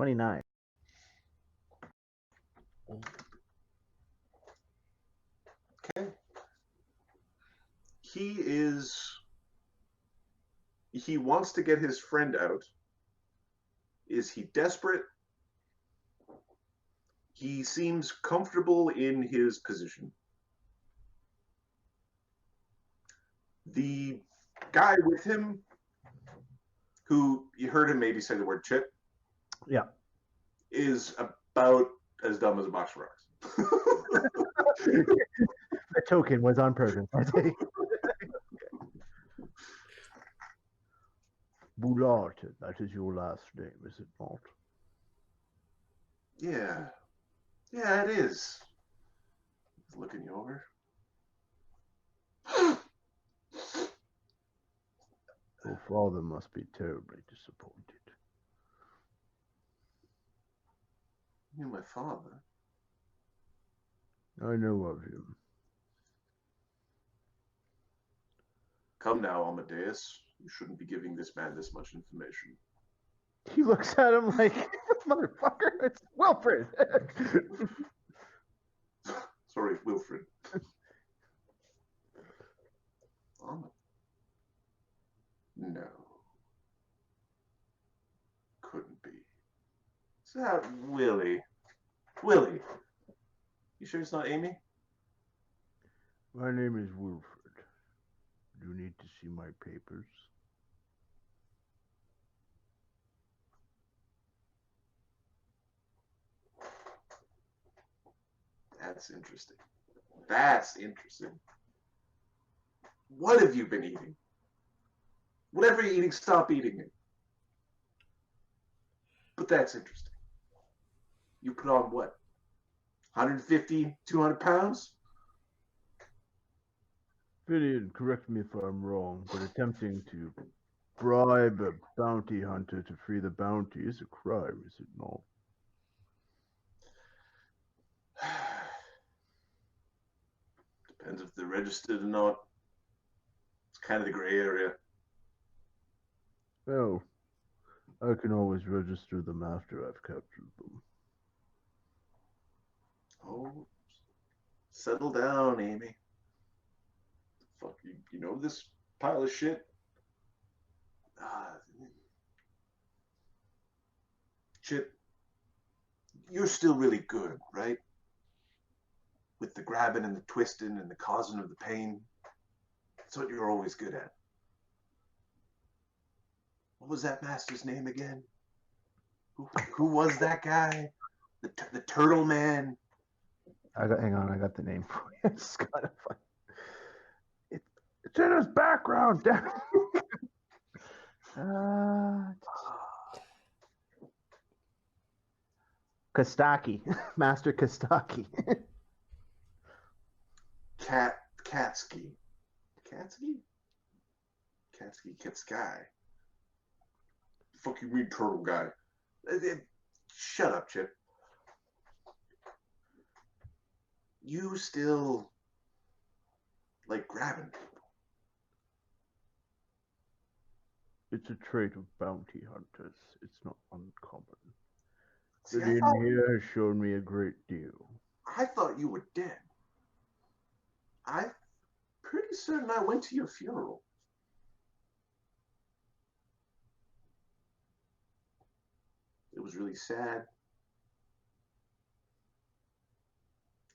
29. Okay. He wants to get his friend out. Is he desperate? He seems comfortable in his position. The guy with him, who you heard him maybe say the word chip, Yeah. is about as dumb as a box of rocks. The token was on purpose. Boulard, that is your last name, is it not? Yeah. Yeah, it is. He's looking you over. Your father must be terribly disappointed. You're my father. I know of him. Come now, Amadeus. You shouldn't be giving this man this much information. He looks at him like, motherfucker, it's Wilfred. Sorry, Wilfred. No. Couldn't be. Is that Willie? Willie. You sure it's not Amy? My name is Wilfred. Do you need to see my papers? That's interesting. That's interesting. What have you been eating? Whatever you're eating, stop eating it. But that's interesting. You put on what? 150, 200 pounds? Vivian, correct me if I'm wrong, but attempting to bribe a bounty hunter to free the bounty is a crime, is it not? Depends if they're registered or not. It's kind of the gray area. Well, I can always register them after I've captured them. Oh, settle down, Amy. Fuck, you know this pile of shit? Chip, you're still really good, right? With the grabbing and the twisting and the causing of the pain. That's what you're always good at. What was that master's name again? Who was that guy? The turtle man? Hang on, I got the name for you. It's kind of fun. It's in his background. Kostaki. Master Kostaki. Katsky. Katsky? Katsky. Fuck you mean turtle guy? Shut up, Chip. You still like grabbing people. It's a trait of bounty hunters. It's not uncommon. See, Vivian here has shown me a great deal. I thought you were dead. I'm pretty certain I went to your funeral. It was really sad.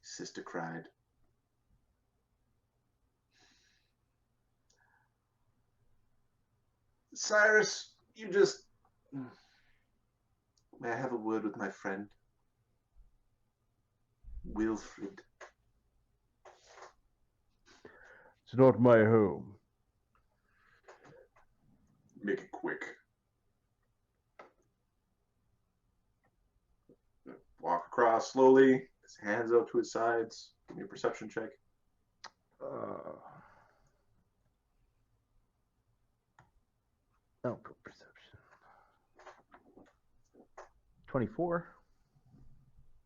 Sister cried. Cyrus, you just... May I have a word with my friend? Wilfred. It's not my home. Make it quick. Walk across slowly, his hands out to his sides. Give me a perception check. Perception. 24.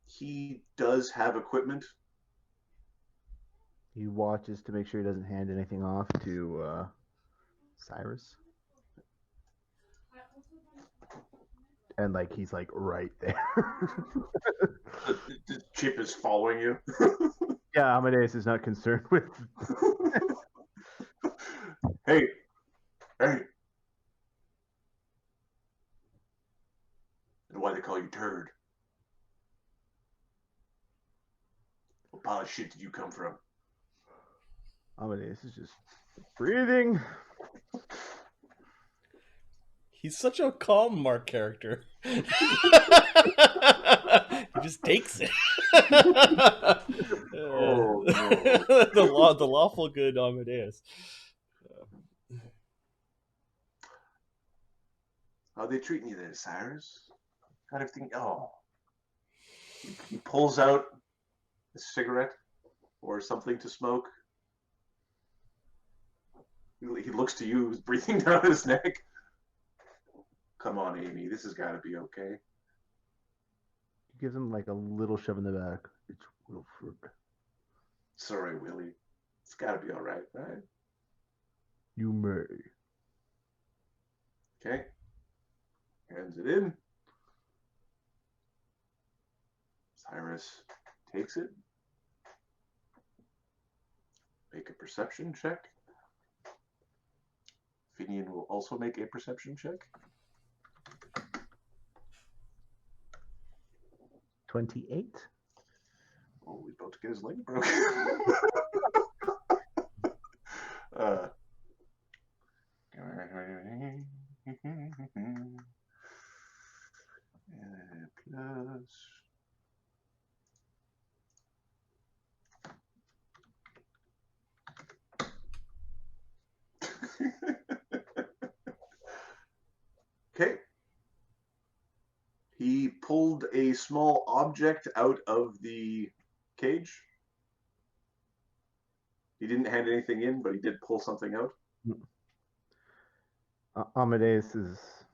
He does have equipment. He watches to make sure he doesn't hand anything off to Cyrus. and like he's like right there. The chip is following you. Yeah, Amadeus is not concerned with. Hey. And why they call you Turd? What pile of shit did you come from? Amadeus is just breathing. He's such a calm Mark character. He just takes it. Oh, no. The lawful good Amadeus. How are they treating you there, Cyrus? Kind of thing. Oh. He pulls out a cigarette or something to smoke. He looks to you, breathing down his neck. Come on, Amy, this has got to be okay. He gives him like a little shove in the back. It's Wilfred. Sorry, Willie. It's got to be all right, right? You may. Okay. Hands it in. Cyrus takes it. Make a perception check. Finian will also make a perception check. 28. Oh, he's about to get his leg broken. Plus. Okay. He pulled a small object out of the cage. He didn't hand anything in, but he did pull something out. Amadeus is,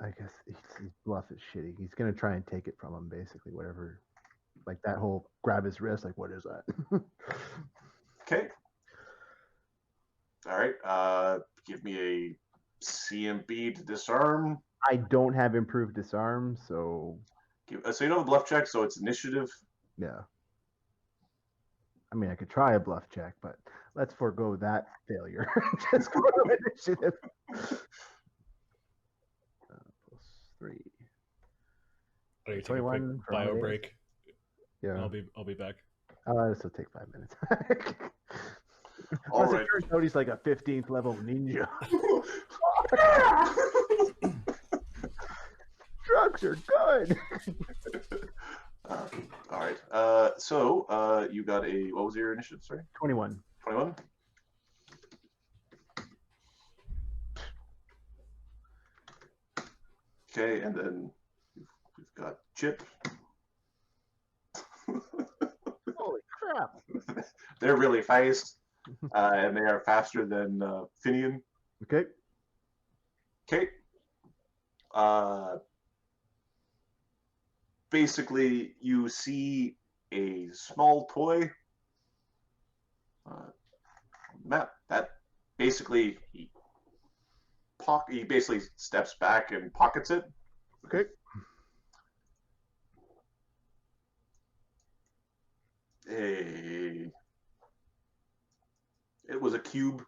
I guess his bluff is shitty. He's gonna try and take it from him, basically, whatever. Like that whole grab his wrist, like what is that? Okay. All right. Give me a CMB to disarm. I don't have improved disarm, so So you know the bluff check, so it's initiative. yeah. I mean, I could try a bluff check, but let's forego that failure. Just go to initiative. +3. Are you taking a 21 quick for bio Amadeus? break? Yeah. I'll be back. This will take 5 minutes. All Unless right. it turns out he's like a 15th level ninja. Drugs are good. All right. So you got a, what was your initiative? Sorry. 21. 21. Okay, and then we've got Chip. Holy crap. They're really fast, and they are faster than Finian. Okay. Okay. Basically, you see a small toy map that basically he basically steps back and pockets it. Okay. It was a cube.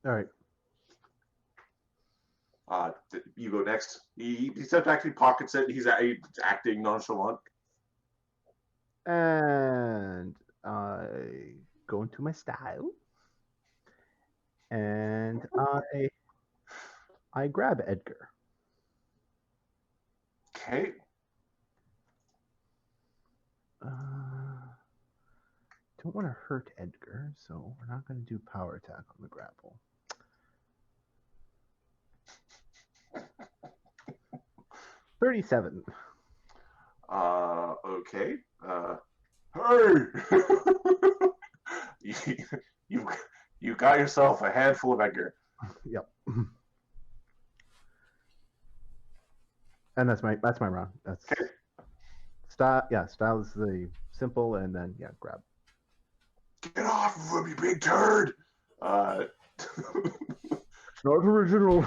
All right. You go next. He steps back, he pockets it. He's acting nonchalant. And I go into my style. And I grab Edgar. Okay. Don't want to hurt Edgar, so we're not going to do power attack on the grapple. 37. Okay. Hey! you got yourself a handful of Edgar. Yep. And that's my round. That's okay. Style. Yeah, style is the simple, and then yeah, grab. Get off of him, you big turd! It's not original.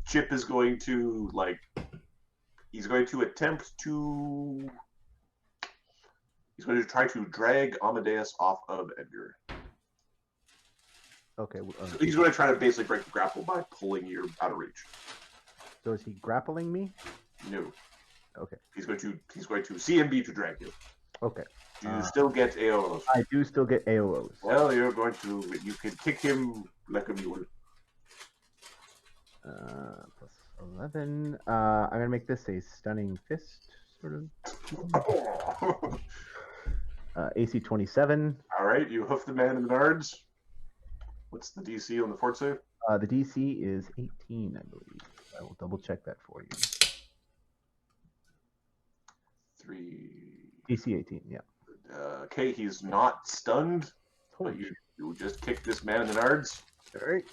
Chip is going to he's going to attempt to. He's going to try to drag Amadeus off of Edgar. Okay. So he's going to try to basically break the grapple by pulling you out of reach. So is he grappling me? No. Okay. He's going to CMB to drag you. Okay. Do you still get AOs? I do still get AOs. Well, you can kick him like a mule. Plus 11. I'm gonna make this a stunning fist, sort of. AC 27. All right, you hoof the man in the nards. What's the DC on the fort save? The DC is 18, I believe. I will double check that for you. 3. DC 18, yeah. Okay, he's not stunned, but Holy you just kick this man in the nards. All right.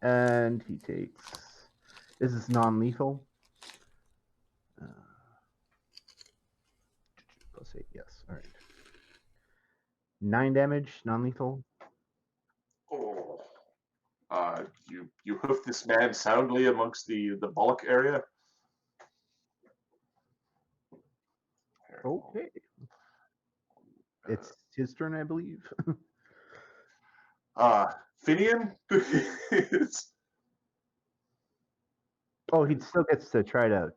And he takes. This is non-lethal. Plus 8, yes. All right. 9 damage, non-lethal. Oh. You hoof this man soundly amongst the bullock area. Okay. It's his turn, I believe. Finian? Oh, he still gets to try to.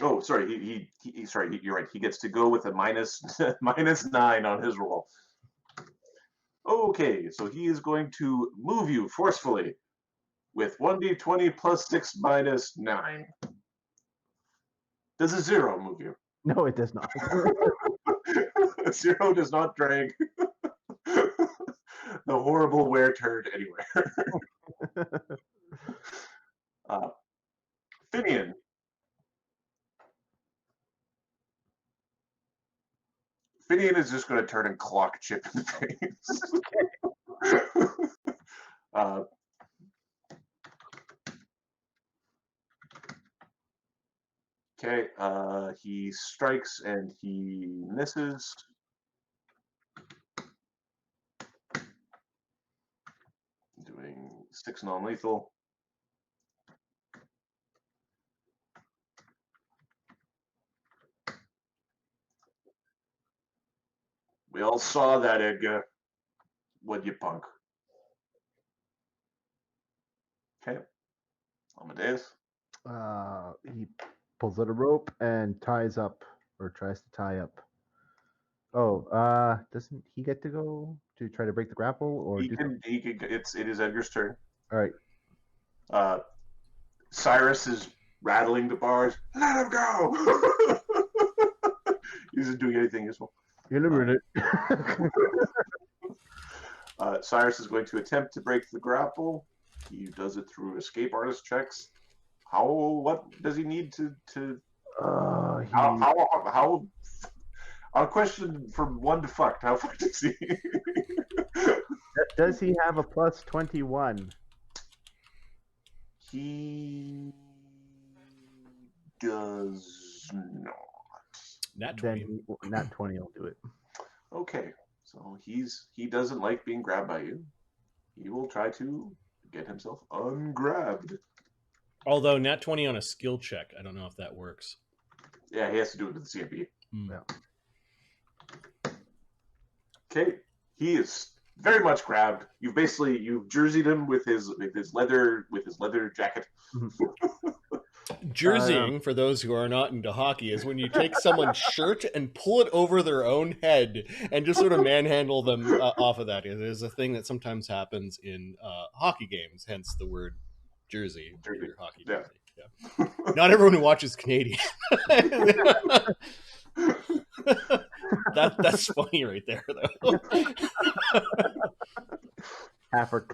Oh, sorry. Sorry. You're right. He gets to go with a -9 on his roll. Okay, so he is going to move you forcefully with 1d20 plus 6 minus 9. Does a 0 move you? No, it does not. A 0 does not drag the horrible wear turd anywhere. Finian. Finian is just going to turn and clock Chip in the face. Okay, he strikes and he misses. Doing 6 non-lethal. We all saw that, Edgar. What you punk? Okay. Amadeus. He pulls out a rope and ties up, or tries to tie up. Oh, doesn't he get to go to try to break the grapple, or He can. It is Edgar's turn. All right. Cyrus is rattling the bars. Let him go. He isn't doing anything useful. In a minute. Cyrus is going to attempt to break the grapple. He does it through escape artist checks. What does he need to how a question from 1 to fucked. How fucked is he? Does he have a plus 21? He does not. Nat 20. Then Nat 20 will do it. Okay, so he doesn't like being grabbed by you. He will try to get himself ungrabbed. Although Nat 20 on a skill check, I don't know if that works. Yeah, he has to do it with the CMP. Yeah. Okay, he is very much grabbed. You've jerseyed him with his leather jacket. Jerseying, for those who are not into hockey, is when you take someone's shirt and pull it over their own head and just sort of manhandle them off of that. It is a thing that sometimes happens in hockey games, hence the word jersey. For your hockey jersey. Yeah. Not everyone who watches Canadian. That's funny right there, though. Half our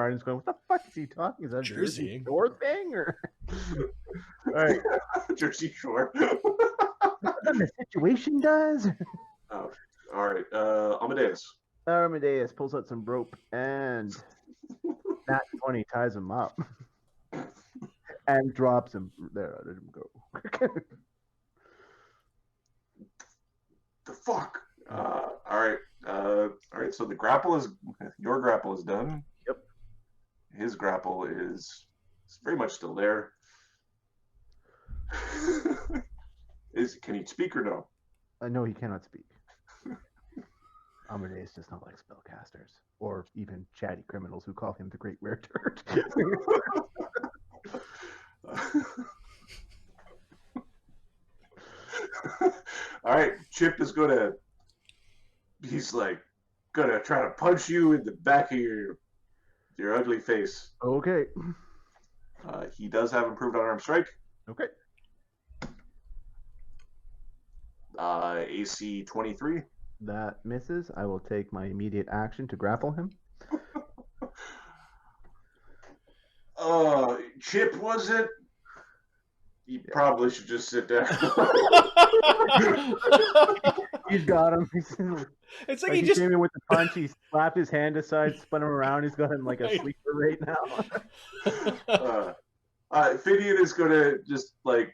audience going, what the fuck is he talking? Is that Jersey Shore thing? Or... All right. Jersey Shore. What the situation does? Oh, all right. Amadeus. Amadeus pulls out some rope and Nat 20 ties him up and drops him. There, I let him go. The fuck? All right. All right. So your grapple is done. Yep. His grapple is It's very much still there. Can he speak or no? No, he cannot speak. Amadeus does not like spellcasters, or even chatty criminals who call him the Great Rare Turd. All right, Chip is he's like gonna try to punch you in the back of your ugly face. Okay. He does have improved unarmed strike. Okay. AC 23. That misses. I will take my immediate action to grapple him. Chip, was it? You probably should just sit down. He's got him. It's like He he just. came in with the punch. He slapped his hand aside, spun him around. He's got him like a sleeper right now. Finian is gonna just like,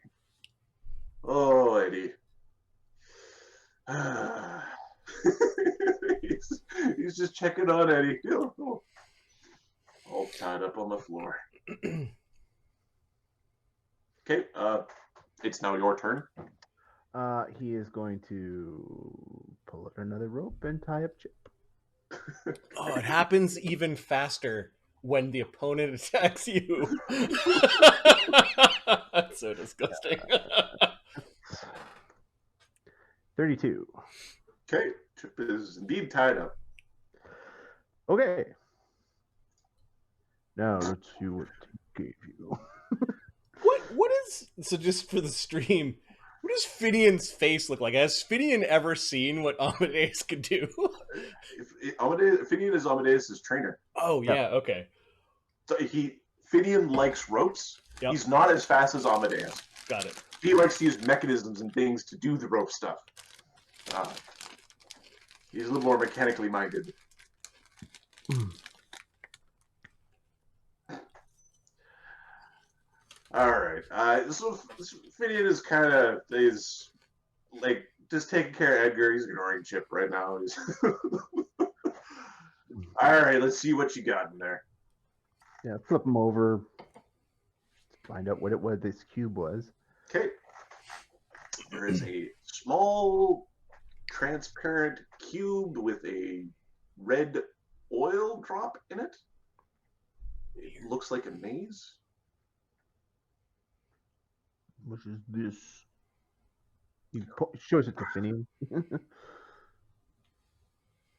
oh, Eddie. he's just checking on Eddie. All tied up on the floor. Okay, it's now your turn. He is going to pull out another rope and tie up Chip. Oh, it happens even faster when the opponent attacks you. That's so disgusting. 32. Okay, Chip is indeed tied up. Okay. Now let's see what he gave you. What is, so just for the stream, what does Finian's face look like? Has Finian ever seen what Amadeus could do? Finian is Amadeus' trainer. Oh yeah, okay. So Finian likes ropes. Yep. He's not as fast as Amadeus. Got it. He likes to use mechanisms and things to do the rope stuff. He's a little more mechanically minded. All right. So Finian is like just taking care of Edgar. He's ignoring Chip right now. All right. Let's see what you got in there. Yeah, flip him over. Find out what this cube was. Okay. There is a small, transparent cube with a red oil drop in it. It looks like a maze. What is this? He shows it to Finian.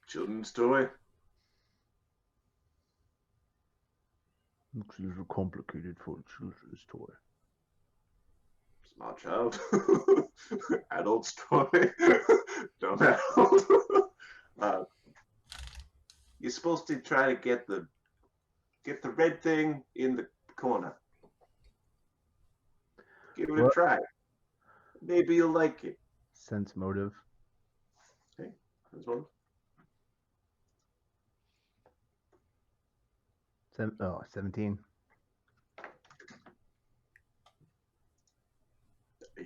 Children's toy. Looks a little complicated for a children's toy. Small child. Adult's toy. Dumb adult. You're supposed to try to get the red thing in the corner. Give it a try. Maybe you'll like it. Sense motive. Okay, this one. 17.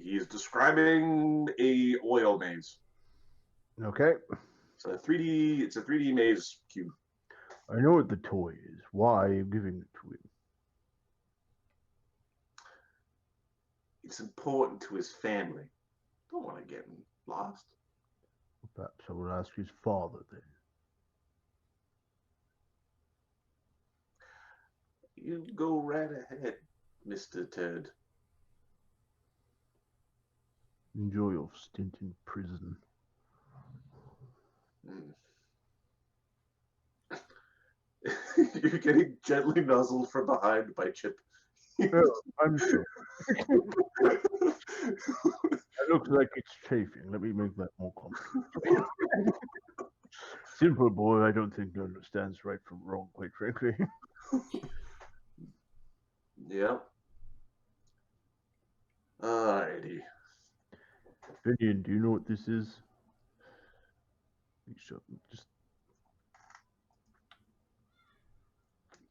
He's describing a oil maze. Okay. It's a 3D maze cube. I know what the toy is. Why are you giving it to him? It's important to his family. Don't want to get him lost. Perhaps I will ask his father then. You go right ahead, Mr. Ted. Enjoy your stint in prison. You're getting gently nuzzled from behind by Chip. Oh, I'm sure. It looks like it's chafing. Let me make that more complicated. Simple boy, I don't think he understands right from wrong, quite frankly. Yeah. Alrighty. Finian, do you know what this is? Just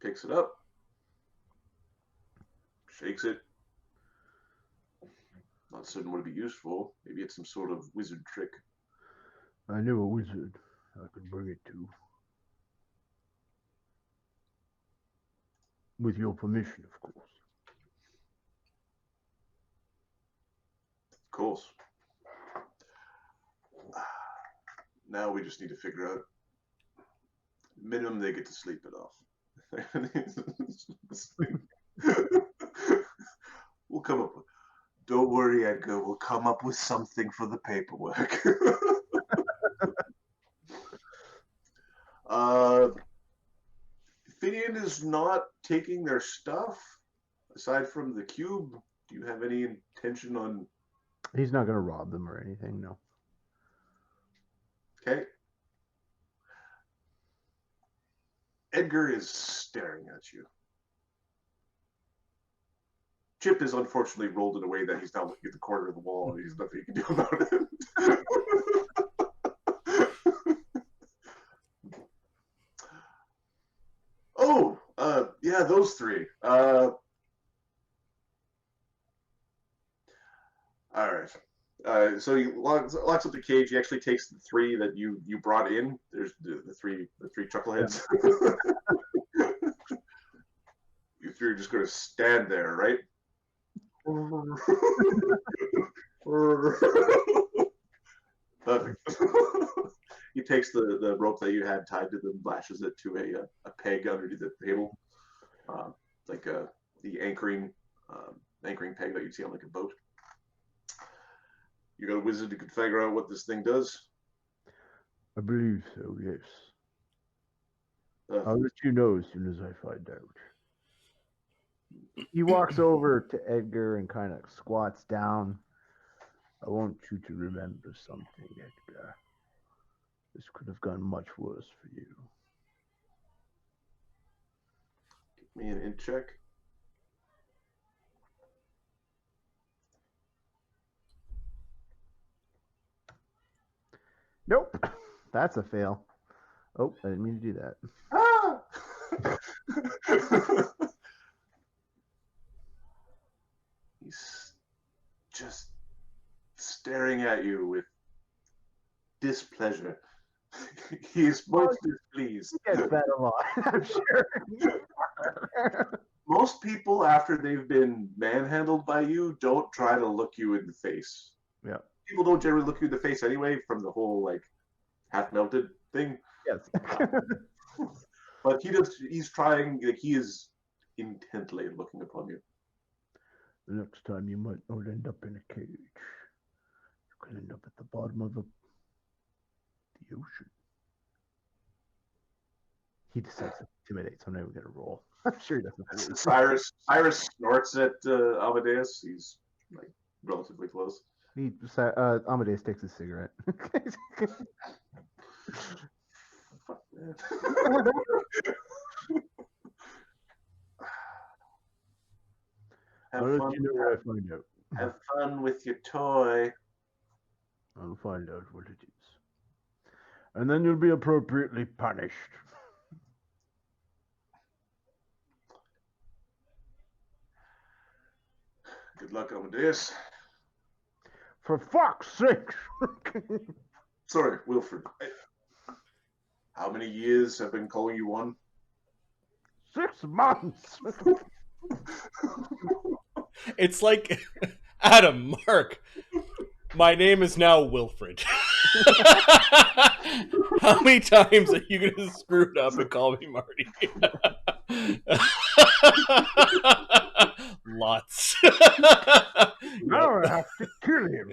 Picks it up. Shakes it. Not certain what it'd be useful. Maybe it's some sort of wizard trick. I know a wizard I could bring it to. With your permission, of course. course. Now we just need to figure out minimum they get to sleep it off. We'll come up with. Don't worry, Edgar. We'll come up with something for the paperwork. Finian is not taking their stuff. Aside from the cube, do you have any intention on? He's not going to rob them or anything. No. Okay. Edgar is staring at you. Chip is unfortunately rolled in a way that he's now looking at the corner of the wall and there's nothing he can do about it. Yeah, those three. All right. So he locks up the cage. He actually takes the three that you brought in. There's the three chuckleheads. Yeah. You three are just going to stand there, right? Perfect. He takes the rope that you had tied to them, lashes it to a peg underneath the table, like the anchoring peg that you see on like a boat. You got a wizard who can figure out what this thing does? I believe so, yes. I'll let you know as soon as I find out. He walks over to Edgar and kind of squats down. I want you to remember something, Edgar. This could have gone much worse for you. Give me an int check. Nope. That's a fail. Oh, I didn't mean to do that. Ah! He's just staring at you with displeasure. He's most displeased. He gets that a lot, I'm sure. Most people, after they've been manhandled by you, don't try to look you in the face. Yeah. People don't generally look you in the face anyway from the whole like half-melted thing. Yes. But he's trying, like, he is intently looking upon you. The next time you might not end up in a cage. You could end up at the bottom of the ocean. He decides to intimidate, so I'm not even going to roll. I'm sure he doesn't. Cyrus snorts at Amadeus. He's like relatively close. Amadeus takes a cigarette. Fuck, man. I'll let you know what I find out. Have fun with your toy. I'll find out what it is. And then you'll be appropriately punished. Good luck, Amadeus. For fuck's sake! Sorry, Wilfred. How many years have been calling you one? 6 months! It's like, Adam, Mark, my name is now Wilfred. How many times are you going to screw it up and call me Marty? Lots. Now I have to kill him.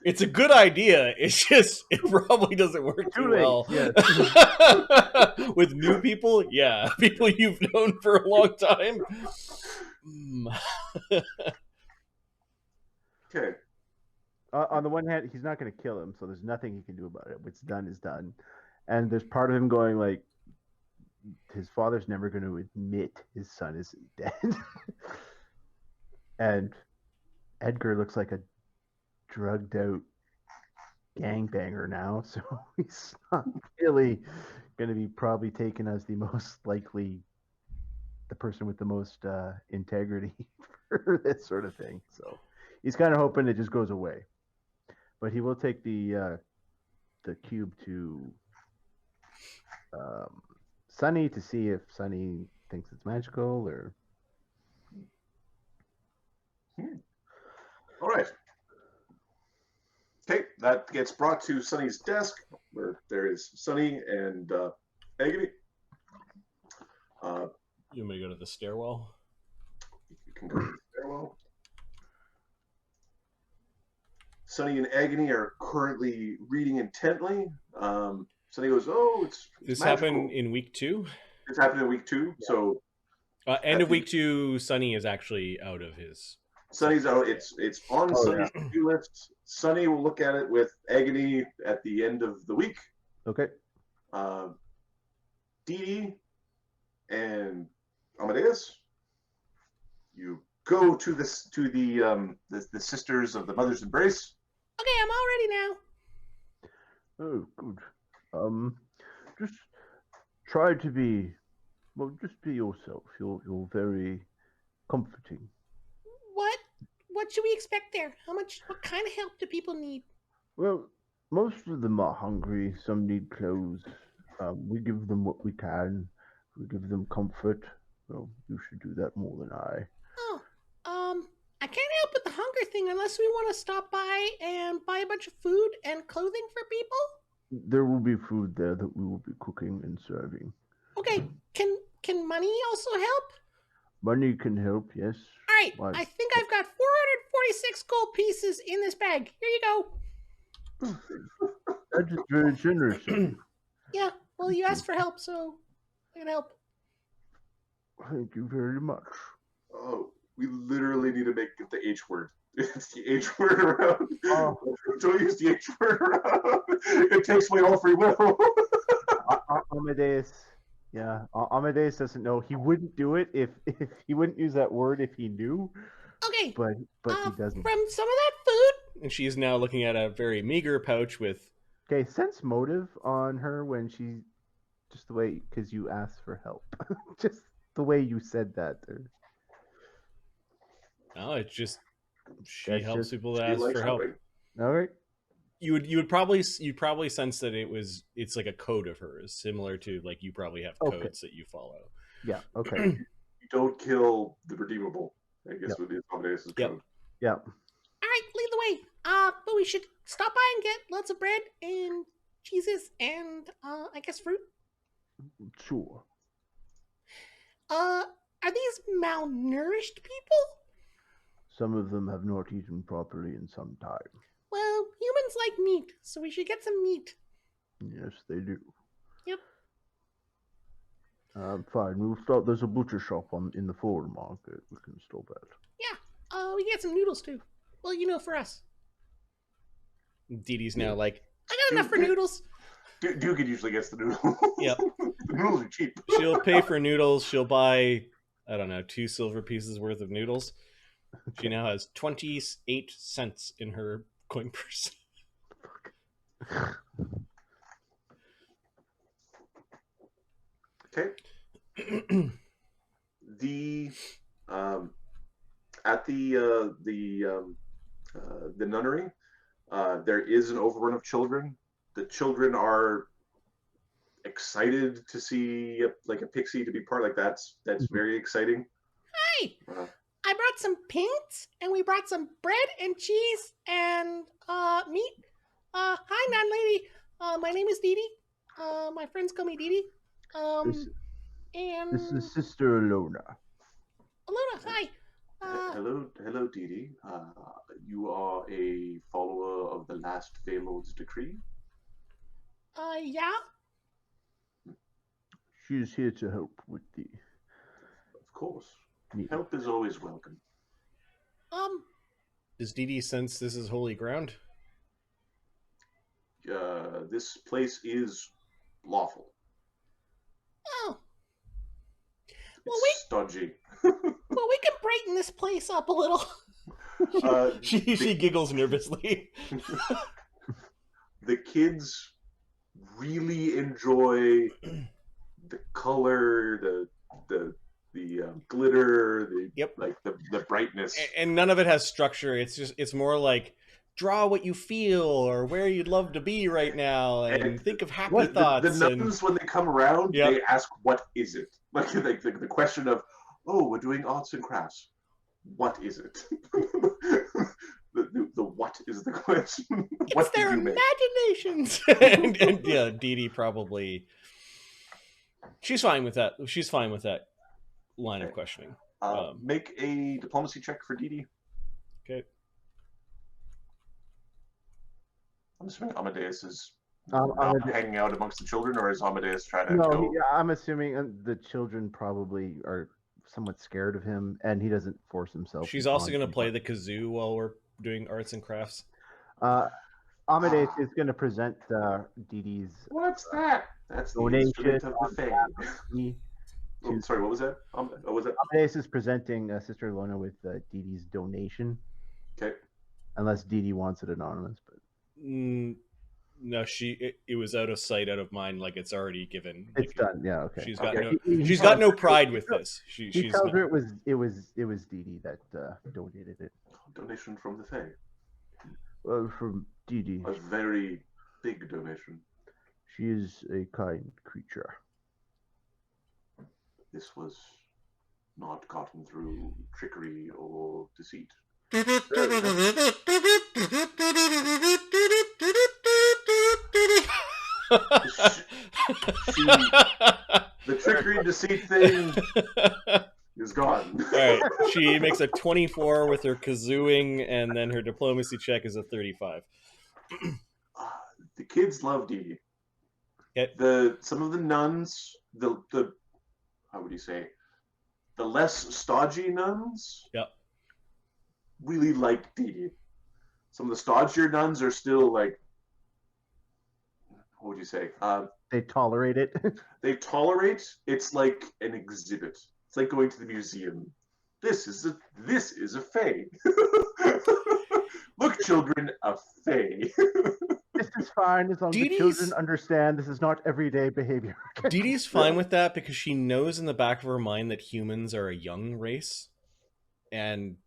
It's a good idea. It's just, it probably doesn't work too well. Yes. With new people, yeah. People you've known for a long time. Okay. On the one hand, he's not going to kill him, so there's nothing he can do about it. What's done is done. And there's part of him going like, his father's never going to admit his son isn't dead. And Edgar looks like a drugged out gangbanger now, so he's not really going to be probably taken as the most likely, the person with the most integrity for this sort of thing. So he's kind of hoping it just goes away. But he will take the cube to Sunny to see if Sunny thinks it's magical or. All right. Okay, that gets brought to Sunny's desk, where there is Sunny and Agony. You may go to the stairwell. You can go to the stairwell. Sunny and Agony are currently reading intently. Sunny goes, "Oh, it's This magical." happened in week 2. It's happened in week 2, Yeah. so End of week 2, Sunny is actually out of his. Sunny's out. It's on Oh, Sunny's to-do list. Sunny will look at it with Agony at the end of the week. Okay. Dee Dee and Amadeus, you go to the sisters of the Mother's Embrace. Okay, I'm all ready now. Oh, good. Just try to be, well, just be yourself. You're very comforting. What should we expect there? What kind of help do people need? Well, most of them are hungry. Some need clothes. We give them what we can. We give them comfort. Well, you should do that more than I. Oh, I can't help with the hunger thing unless we want to stop by and buy a bunch of food and clothing for people. There will be food there that we will be cooking and serving. Okay, can money also help? Money can help, yes. All right, Why? I think I've got 446 gold pieces in this bag. Here you go. That is very generous of you. Yeah, well, you asked for help, so I can help. Thank you very much. Oh, we literally need to make it the H word. It's the H word around. Oh. Don't use the H word around. It takes away all free will. Amadeus. Yeah, Amadeus doesn't know. He wouldn't do it if he wouldn't use that word if he knew. Okay, But he doesn't. from some of that food. And she's now looking at a very meager pouch with. Okay, sense motive on her when she, just the way, because you asked for help. Just the way you said that. No, it's just she That's helps just- people She that ask likes for help. helping. All right. You'd probably sense that it's like a code of hers, similar to like you probably have Okay. codes that you follow. Yeah. Okay. You don't kill the redeemable, I guess, Yep. with the Amadeus' Yep. code. Yeah. All right, lead the way. But we should stop by and get lots of bread and cheeses and I guess fruit. Sure. Are these malnourished people? Some of them have not eaten properly in some time. Well, humans like meat, so we should get some meat. Yes, they do. Yep. Fine. We'll start. There's a butcher shop in the forward market. We can stop at. We can get some noodles too. Well, for us. Dee Dee's now like, I got enough for noodles. Duggan usually gets the noodle. Yep. The noodles are cheap. she'll pay for noodles. She'll buy, I don't know, 2 silver pieces worth of noodles. She now has 28 cents in her coin purse. Okay. The at the nunnery, there is an overrun of children. The children are excited to see like a pixie to be part. Like that's very exciting. Hey, Uh, I brought some paints and we brought some bread and cheese and meat. Hi, nun lady. My name is Dee Dee. My friends call me Dee Dee. This And is Sister Alona. Alona, hi. hello, Dee Dee. You are a follower of the last Vaylord's decree. Yeah. She is here to help with the Of course, meeting. help is always welcome. Does Dee Dee sense this is holy ground? This place is lawful. Oh. It's Well, we stodgy. well we can brighten this place up a little. She giggles nervously. The kids really enjoy the color, the glitter, Yep. the brightness. And none of it has structure. It's more like draw what you feel or where you'd love to be right now and think of happy thoughts. The nuns, when they come around, Yep. they ask, "What is it?" Like the question of, "Oh, we're doing arts and crafts. what is it? the what is the question? It's What their did you make? and yeah, Dee Dee probably she's fine with that. She's fine with that line of Okay. questioning. Make a diplomacy check for Dee Dee. Okay. I'm assuming Amadeus is Amadeus- hanging out amongst the children, or is Amadeus trying to No, kill? I'm assuming the children probably are somewhat scared of him, and he doesn't force himself. She's also going to play the kazoo while we're doing arts and crafts. Amadeus is going to present Dee Dee's What's that? That's the donation instrument of the Fae. to- Sorry, what was that? What was that? Amadeus is presenting Sister Lona with Dee Dee's donation, Okay. unless Dee Dee wants it anonymous. But No, it was out of sight, out of mind. Like it's already given. it's done. Yeah, okay. She's got Okay. she's got no pride with this. He She's tells her it was Dee Dee that donated it. Donation from the Fae. From Dee Dee. A very big donation. She is a kind creature. This was not gotten through trickery or deceit. The trickery and deceit thing is gone. All right, she makes a 24 with her kazooing, and then her diplomacy check is a 35. The kids love Dee Dee. Okay. Some of the nuns, the how would you say, the less stodgy nuns, Yep. really like Dee Dee. Some of the stodgier nuns are still like, what would you say? They tolerate it. They tolerate. It's like an exhibit. It's like going to the museum. This is a fae. Look, children, a fae. This is fine as long as Dee the Dee's- children understand this is not everyday behavior. Dee Dee's fine with that because she knows in the back of her mind that humans are a young race, and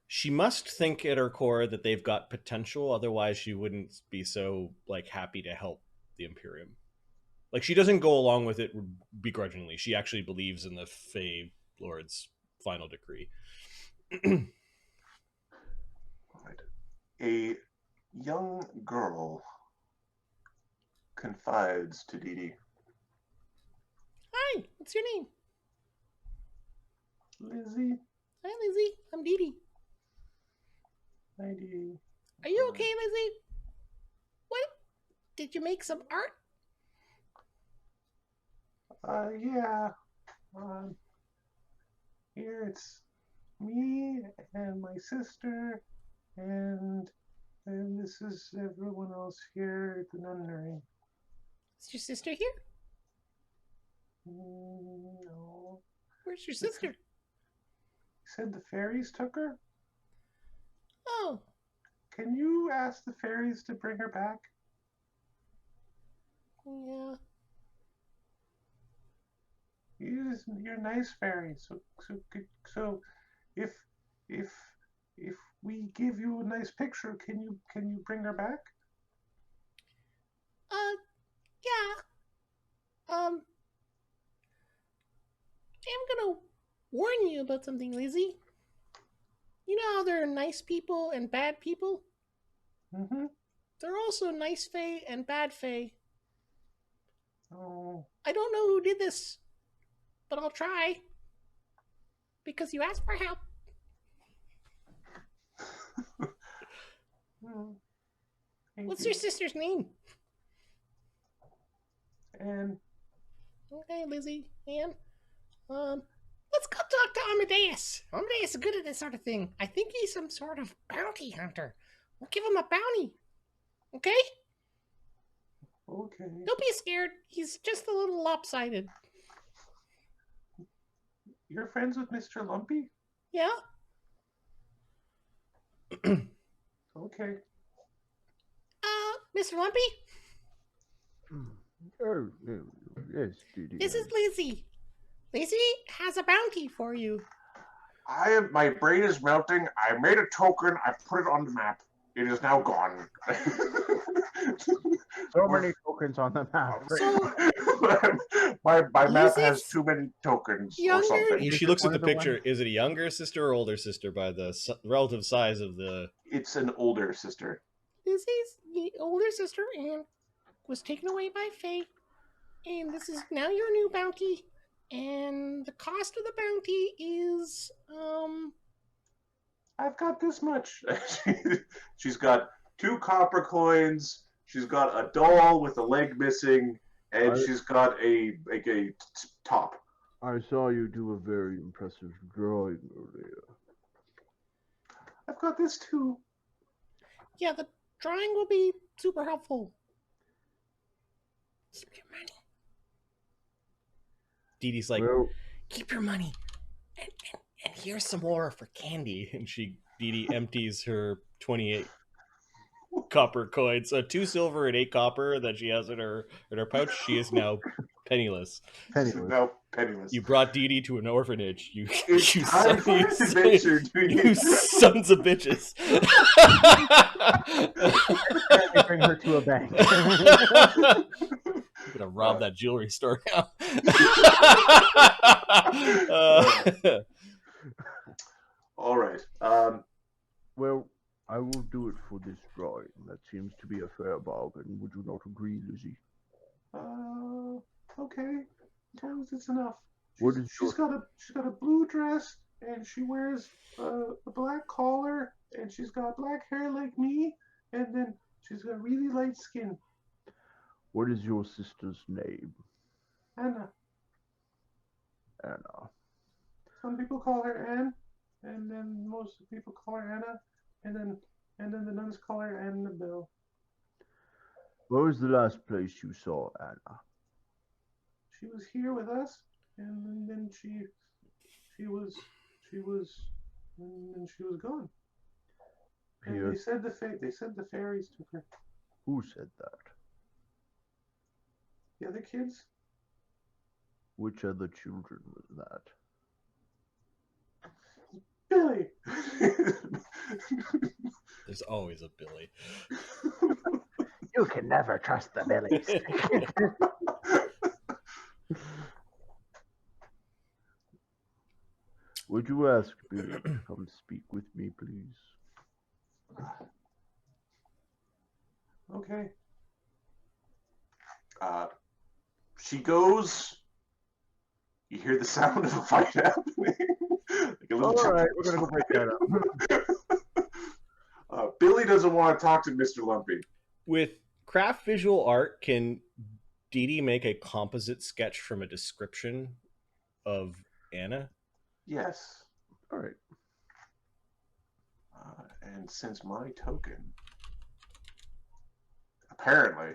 she must think at her core that they've got potential. Otherwise, she wouldn't be so like happy to help the Imperium. Like she doesn't go along with it begrudgingly. She actually believes in the Fae Lord's final decree. Right. A young girl confides to Dee Dee. Hi, what's your name? Lizzie, Hi, Lizzie. I'm Dee Dee. hi Dee Dee. Are you okay, Lizzie? What? Did you make some art? Yeah. Here it's me and my sister, and this is everyone else here at the nunnery. Is your sister here? No. Where's your sister? You said the fairies took her? Oh, Can you ask the fairies to bring her back? yeah. You're nice fairy. So if we give you a nice picture, can you bring her back? Yeah. I'm gonna warn you about something, Lizzie. You know how there are nice people and bad people? Mm-hmm. There are also nice fae and bad fae. Oh, I don't know who did this, but I'll try. Because you asked for help. thank What's you. your sister's name? And Okay, Lizzie. And, let's go talk to Amadeus. Amadeus is good at this sort of thing. I think he's some sort of bounty hunter. We'll give him a bounty. Okay? okay. Don't be scared. He's just a little lopsided. You're friends with Mr. Lumpy? Yeah? Okay. Mr. Lumpy? Oh, yes, Dee Dee. This is Lizzie. Lizzie has a bounty for you. My brain is melting. I made a token. I put it on the map. It is now gone. So many tokens on the map. So- my map has Lizzie's too many tokens or younger- something. She looks at One the of the picture. ones- Is it a younger sister or older sister by the relative size of the? It's an older sister. Lizzie's the older sister and was taken away by Faye. And this is now your new bounty. And the cost of the bounty is I've got this much. She's got 2 copper coins. She's got a doll with a leg missing, and she's got a top. I saw you do a very impressive drawing earlier. I've got this too. yeah, the drawing will be super helpful. Keep your money. Dee Dee's like, Well, Keep your money. and here's some more for candy. And Dee Dee empties her 28 copper coins. So 2 silver and 8 copper that she has in her pouch. She is now penniless. penniless. No, penniless. You brought Dee Dee to an orphanage. You It's you, time for an adventure, you sons of bitches. They bring her to a bank. I'm gonna rob that jewelry store now. All right. Well, I will do it for this drawing. That seems to be a fair bargain. Would you not agree, Lizzie? Okay. As long as it's enough. What is She's got a blue dress, and she wears a black collar, and she's got black hair like me, and then she's got really light skin. What is your sister's name? Anna. Anna. Some people call her Anne, and then most people call her Anna, and then the nuns call her Annabelle. Where was the last place you saw Anna? She was here with us, and then she was gone. And Here. they said the fairies took her. Who said that? The other kids? Which other children was that? Billy. There's always a Billy. You can never trust the Billies. Would you ask Billy to come speak with me, please? Okay. She goes. You hear the sound of a fight happening. Like a little All right, we're gonna go break that up. Billy doesn't want to talk to Mr. Lumpy. With craft visual art, can Dee Dee make a composite sketch from a description of Anna? Yes. All right. And since my token, apparently,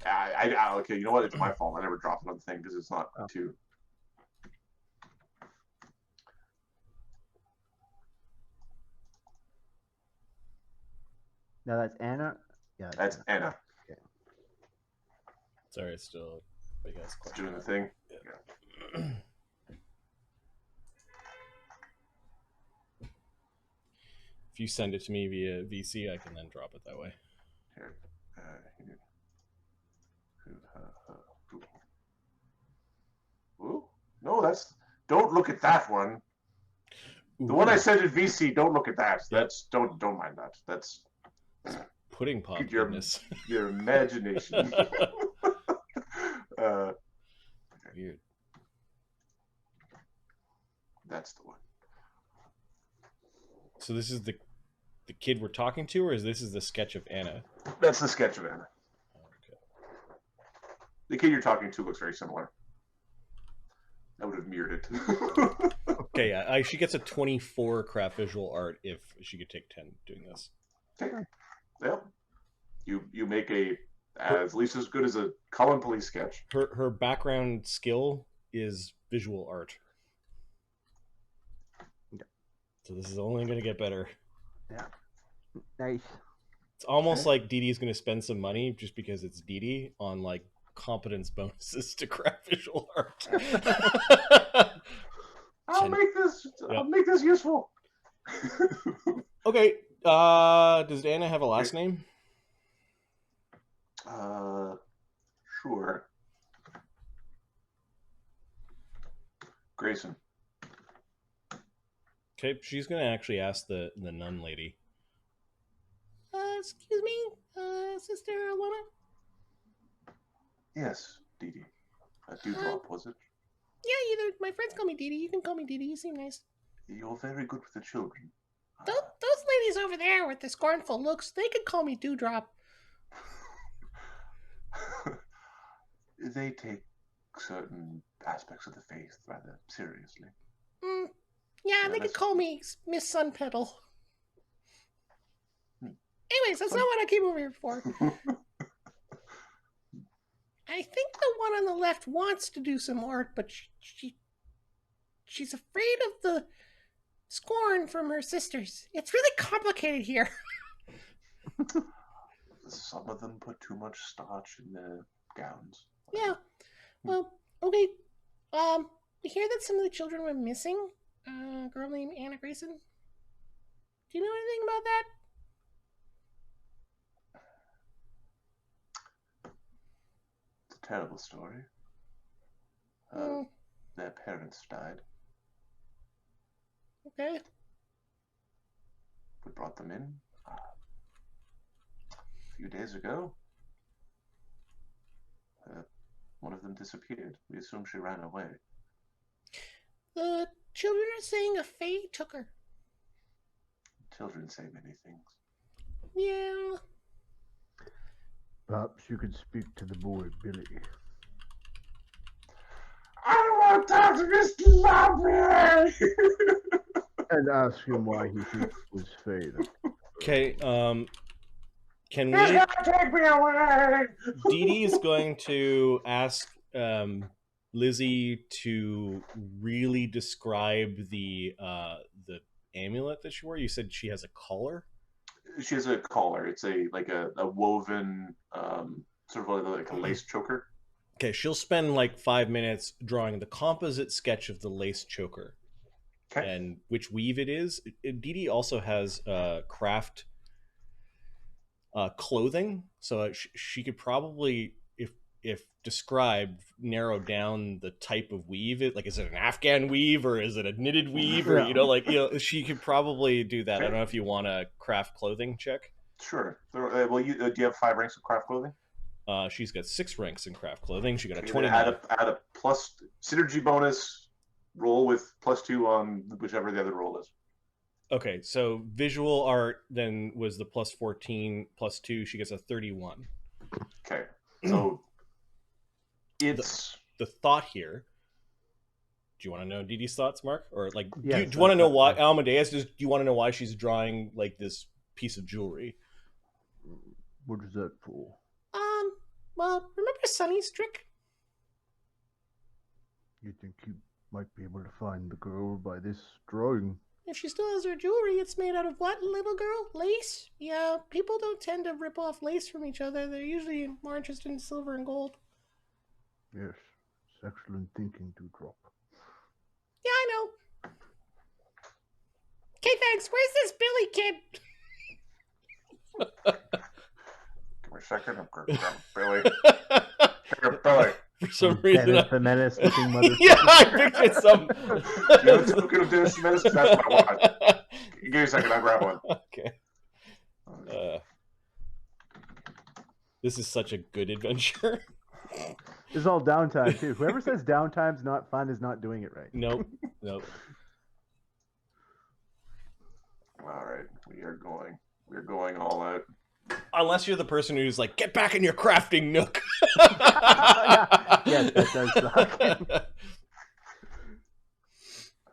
okay, you know what? It's my fault. I never dropped another thing because it's not 2. Now that's Anna. Yeah, That's Anna. Okay. Sorry, it's still a big ass question. Doing the thing. Yeah. If you send it to me via VC, I can then drop it that way. Here. Ooh. No, that's. Don't look at that one. The one I sent in VC. Don't look at that. That's don't mind that. That's pudding pop your goodness. Your imagination. Weird. That's the one. So this is the kid we're talking to, or is this the sketch of Anna? That's the sketch of Anna. Okay. The kid you're talking to looks very similar. I would have mirrored it. Okay, yeah, she gets a 24 craft visual art if she could take 10 doing this. Okay. Well, you make a at least as good as a Cullen Police sketch. Her background skill is visual art. So this is only going to get better. Yeah. Nice. It's almost like Dee Dee's going to spend some money just because it's Dee Dee on like competence bonuses to craft visual art. I'll make this useful. Okay. Does Anna have a last name? Sure. Grayson. Okay, she's gonna actually ask the nun lady. Excuse me, Sister Alana? Yes, Dee Dee. A dewdrop, was it? Yeah, either. My friends call me Dee Dee. You can call me Dee Dee. You seem nice. You're very good with the children. Those ladies over there with the scornful looks, they could call me Dewdrop. They take certain aspects of the faith rather seriously. Yeah, they could call me Miss Sunpetal. Anyways, that's not what I came over here for. I think the one on the left wants to do some art, but she's afraid of the scorn from her sisters. It's really complicated here. Some of them put too much starch in their gowns. Yeah. Well, okay. We hear that some of the children were missing. A girl named Anna Grayson. Do you know anything about that? It's a terrible story. Their parents died. Okay. We brought them in a few days ago. One of them disappeared. We assumed she ran away. The children are saying a fae took her. Children say many things. Yeah. Perhaps you could speak to the boy, Billy. I want to talk to Mr. Library! And ask him why he thinks it was fate. Okay, can He's we... gonna take me away! Dee Dee is going to ask Lizzie to really describe the amulet that she wore. You said she has a collar? She has a collar. It's a woven sort of like a lace choker. Okay, she'll spend like 5 minutes drawing the composite sketch of the lace choker. Okay. And which weave it is. Dee Dee also has craft clothing, so she could probably, if described, narrow down the type of weave. Like, is it an Afghan weave or is it a knitted weave, or she could probably do that. I don't know if you want a craft clothing check. Sure. Well, do you have 5 ranks of craft clothing? She's got 6 ranks in craft clothing. She got a 20. 29. Add a plus synergy bonus. Roll with +2 on whichever the other roll is. Okay, so visual art then was the +14 +2. She gets a 31. Okay, so it's the thought here. Do you want to know Dee Dee's thoughts, Mark? Or like, Yes, do you want to know why Amadeus? Do you want to know why she's drawing like this piece of jewelry? What is that for? Well, remember Sunny's trick? You think you might be able to find the girl by this drawing? If she still has her jewelry, it's made out of what, little girl? Lace? Yeah, people don't tend to rip off lace from each other. They're usually more interested in silver and gold. Yes, it's excellent thinking, Dewdrop. Yeah, I know. Okay, thanks. Where's this Billy kid? Give me a second. I'm going to grab Billy. Here, Billy. For some reason, Dennis the Menace looking mother. yeah, I pictured some. You have a token of Dennis the Menace? That's what I want. Give me a second. I'll grab one. Okay. This is such a good adventure. This is all downtime too. Whoever says downtime's not fun is not doing it right. Nope. All right, we're going all out. Unless you're the person who's like, get back in your crafting nook. Yes, that does suck.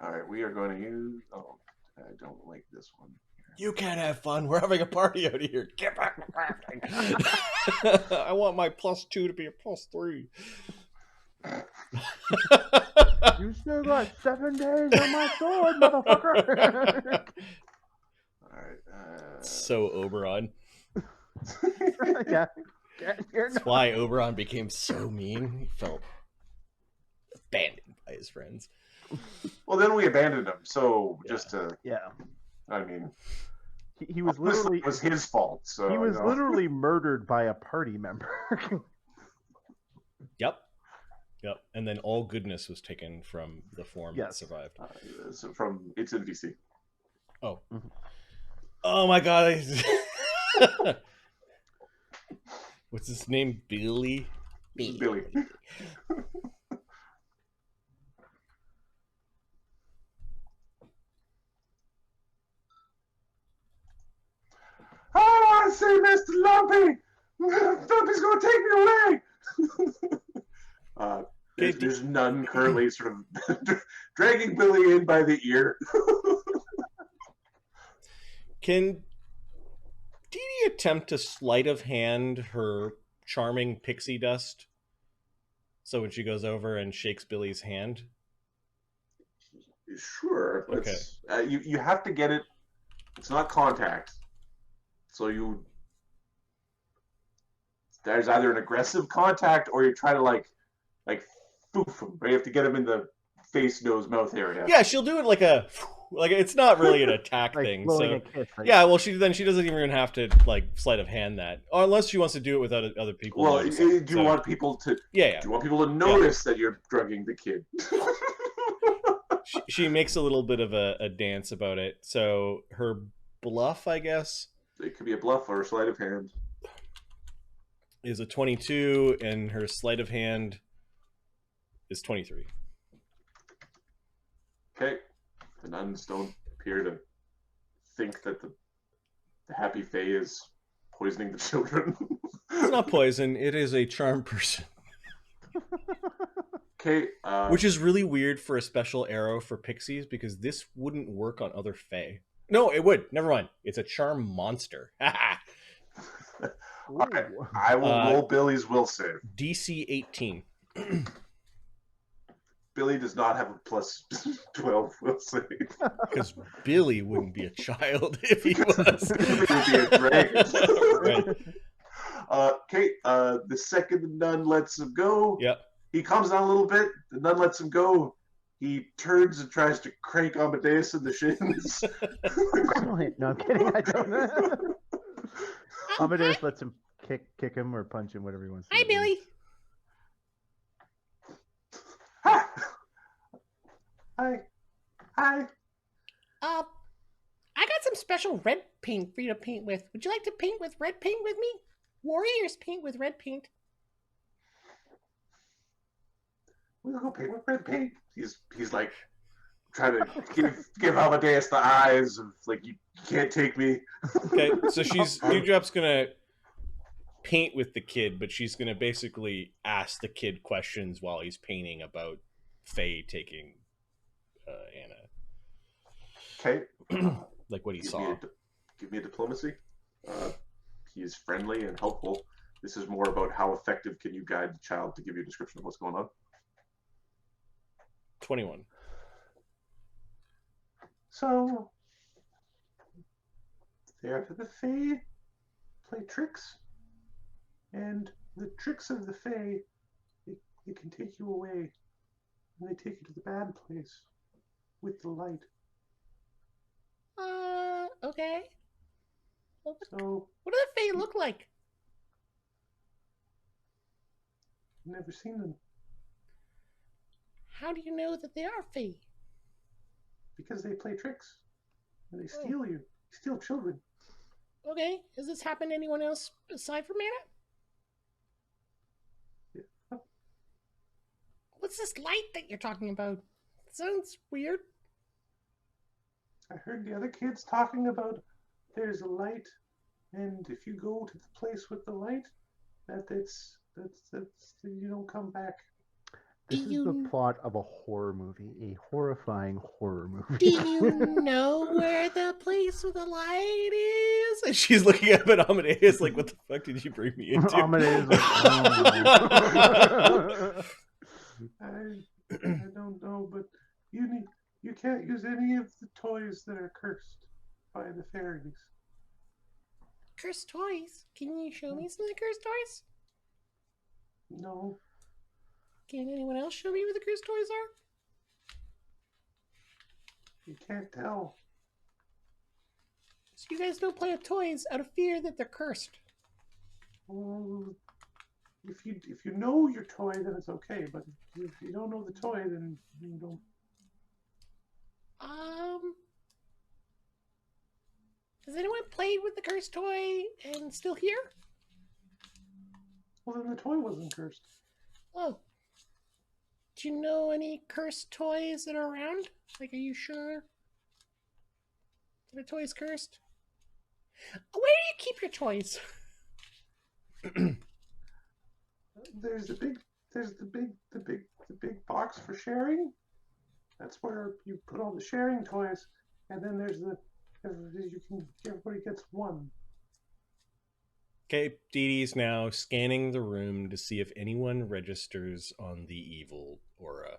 All right, we are going to use. Oh, I don't like this one. You can't have fun. We're having a party out here. Get back to crafting. I want my +2 to be a +3. You still got 7 days on my sword, motherfucker. All right. So Oberon. Yeah. That's why Oberon became so mean. He felt abandoned by his friends. Well, then we abandoned him. So just to, Yeah. I mean, He was literally. it was his fault. So He was literally murdered by a party member. Yep. Yep. And then all goodness was taken from the form that Yes. survived. So from its NPC. Oh. Mhm. Oh my god. What's his name? Billy? Billy. Oh, I say, Mr. Lumpy! Lumpy's gonna take me away! There's none currently sort of dragging Billy in by the ear. Can Dee Dee attempt to sleight of hand her charming pixie dust? So when she goes over and shakes Billy's hand? Sure. Okay. You have to get it. It's not contact. So there's either an aggressive contact or you try to like foof him. Right? You have to get him in the face, nose, mouth area. Yeah, she'll do it like it's not really an attack Like thing. blowing So a kiss. Like, yeah, well, she doesn't even have to like sleight of hand that, or unless she wants to do it without other people. Well, noticing. do you want people to? Yeah. Do you want people to notice that you're drugging the kid? She makes a little bit of a dance about it. So her bluff, I guess, It could be a bluff or a sleight of hand. is a 22, and her sleight of hand is 23. Okay. The nuns don't appear to think that the happy fae is poisoning the children. It's not poison. It is a charm person. Okay. Which is really weird for a special arrow for pixies, because this wouldn't work on other fae. No, it would. Never mind. It's a charm monster. Alright, I will roll Billy's will save. DC 18. Billy does not have a plus 12 will save. Because Billy wouldn't be a child if he was. Billy would be a dragon. Right. Okay, the second the nun lets him go, Yep. he calms down a little bit. The nun lets him go. He turns and tries to crank Amadeus in the shins. No, I'm kidding. I don't know. Amadeus lets him kick him or punch him, whatever he wants to Hi, do. Billy. Hi. Hi. I got some special red paint for you to paint with. Would you like to paint with red paint with me? Warriors paint with red paint. We'll go paint with red paint. He's like trying to give Amadeus the eyes of like you can't take me. Okay, so Dewdrop's gonna paint with the kid, but she's gonna basically ask the kid questions while he's painting about Faye taking Anna. Okay. Like what he saw. Give me a diplomacy. He is friendly and helpful. This is more about how effective can you guide the child to give you a description of what's going on. 21. So, there the Fae play tricks, and the tricks of the Fae, they can take you away, and they take you to the bad place with the light. Okay. Well, So, what do the Fae look like? I've never seen them How do you know that they are Fae? because they play tricks, and they steal you, steal children. Okay. Has this happened to anyone else aside from Anna? Yeah. What's this light that you're talking about? It sounds weird. I heard the other kids talking about there's a light, and if you go to the place with the light, that's you don't come back. This Do is you- the plot of a horror movie, a horrifying horror movie. Do you know where the place with the light is? And she's looking up at Amadeus like, what the fuck did you bring me into? Amadeus is like, oh. I don't know, but you can't use any of the toys that are cursed by the fairies. Cursed toys? Can you show me some of the cursed toys? No, Can anyone else show me what the cursed toys are? you can't tell. So you guys don't play with toys out of fear that they're cursed. Oh, if you know your toy, then it's okay. But if you don't know the toy, then you don't. Has anyone played with the cursed toy and still here? Well, then the toy wasn't cursed. Oh. Do you know any cursed toys that are around? Like, are you sure that a toy is cursed? Where do you keep your toys? There's the big box for sharing. That's where you put all the sharing toys, and then there's everybody gets one. Okay, Dee Dee's now scanning the room to see if anyone registers on the evil aura.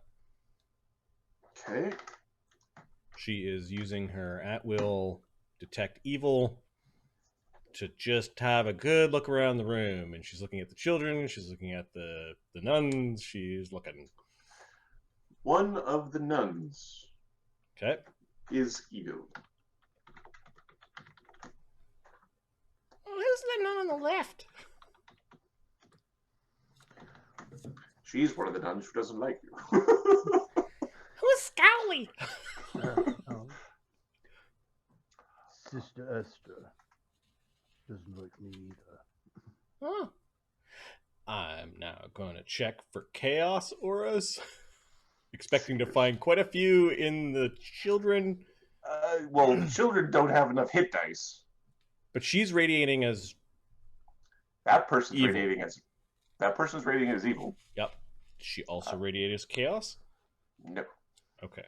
Okay. She is using her at-will detect evil to just have a good look around the room. And she's looking at the children, she's looking at the nuns, she's looking. One of the nuns Okay. is evil. Who's the nun on the left? She's one of the nuns who doesn't like you. Who's Scowly? Sister Esther doesn't like me either. Oh. I'm now going to check for chaos auras. Expecting to find quite a few in the children. Well, the children don't have enough hit dice. But she's radiating as That person's evil. radiating as evil. Yep. Does she also radiate as chaos? No. Okay.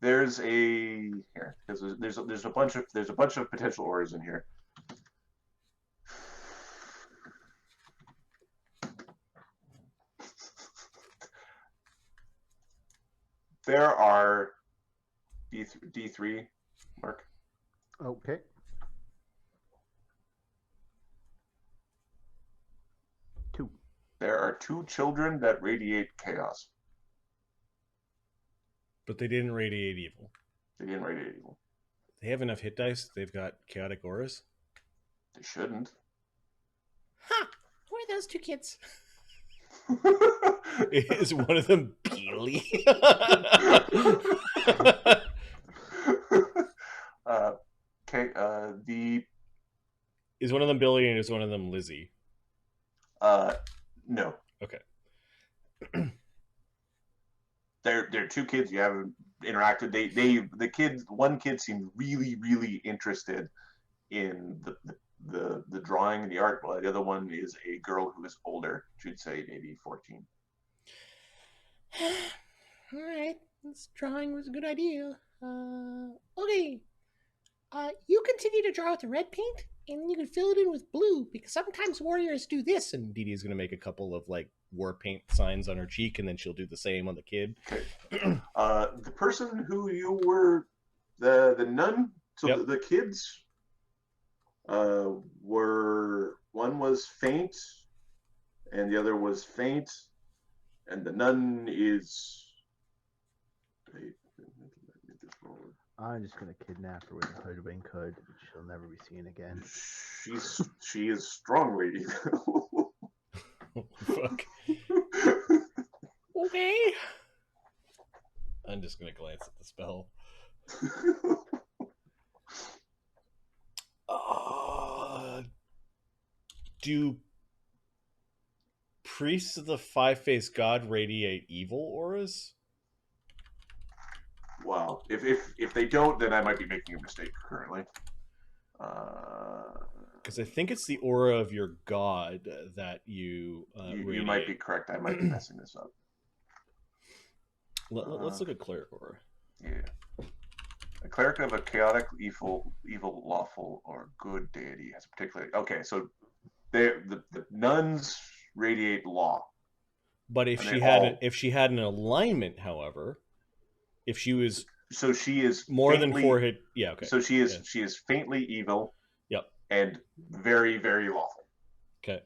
There's a here because there's a bunch of potential auras in here. There are D3, Mark. Okay. Two. There are 2 children that radiate chaos. But they didn't radiate evil. They didn't radiate evil. They have enough hit dice. They've got chaotic auras. They shouldn't. Huh. Who are those 2 kids? Is one of them Beely? Okay. Is one of them Billy and is one of them Lizzie? No. Okay. They're 2 kids you haven't interacted. One kid seemed really interested in the drawing and the art, while the other one is a girl who is older. She'd say maybe 14. Alright. This drawing was a good idea. Okay. You continue to draw with the red paint, and then you can fill it in with blue, because sometimes warriors do this. And Dee Dee's going to make a couple of like war paint signs on her cheek, and then she'll do the same on the kid. Okay. The person who you were, the nun, so Yep. the kids were, one was faint, and the other was faint, and the nun is. I'm just gonna kidnap her with a hoodwink hood. She'll never be seen again. She is strongly evil. Fuck. Okay. I'm just going to glance at the spell. Do priests of the five-faced god radiate evil auras? Wow. If they don't, then I might be making a mistake currently. Because I think it's the aura of your god that you you might be correct. I might be messing this up. Let's look at cleric aura. Yeah. A cleric of a chaotic, evil, lawful, or good deity has a particular. Okay, so the nuns radiate law. But if she had an alignment, however, if she was so she is more faintly, than 4 hit, yeah, okay. So she is faintly evil. Yep. And very, very lawful. Okay.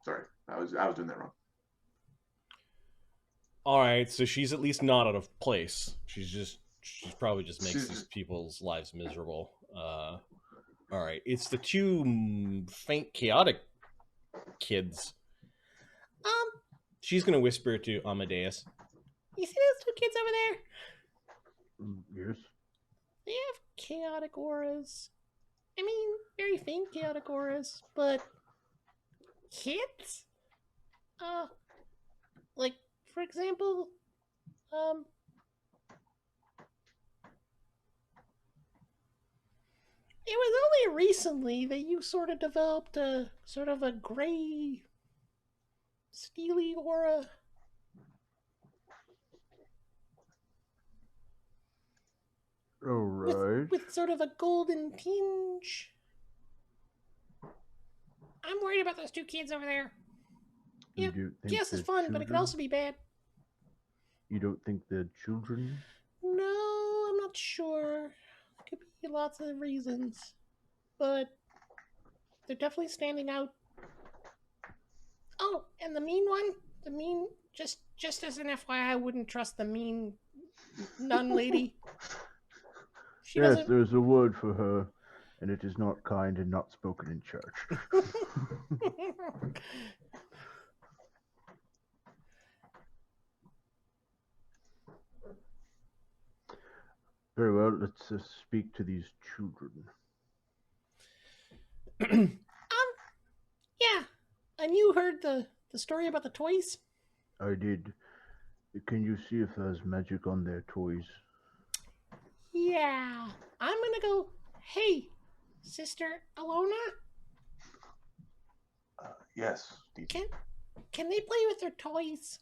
Sorry, I was doing that wrong. All right, so she's at least not out of place. She's probably just makes these people's lives miserable. All right, it's the two faint, chaotic kids. She's gonna whisper to Amadeus. You see those two kids over there? Yes. They have chaotic auras. I mean, very faint chaotic auras, but kids? Like, for example, it was only recently that you sort of developed a sort of a gray, steely aura. All right. With sort of a golden tinge. I'm worried about those two kids over there. Yeah, yes, it's fun, but it could also be bad. You don't think they're children? No, I'm not sure. There could be lots of reasons, but they're definitely standing out. Oh, and the mean one, just as an FYI, I wouldn't trust the mean nun lady. She yes, doesn't... there's a word for her, and it is not kind and not spoken in church. Very well, let's speak to these children. Yeah, and you heard the story about the toys? I did. Can you see if there's magic on their toys? Yeah, I'm gonna go, hey, Sister Alona? Yes. Can they play with their toys?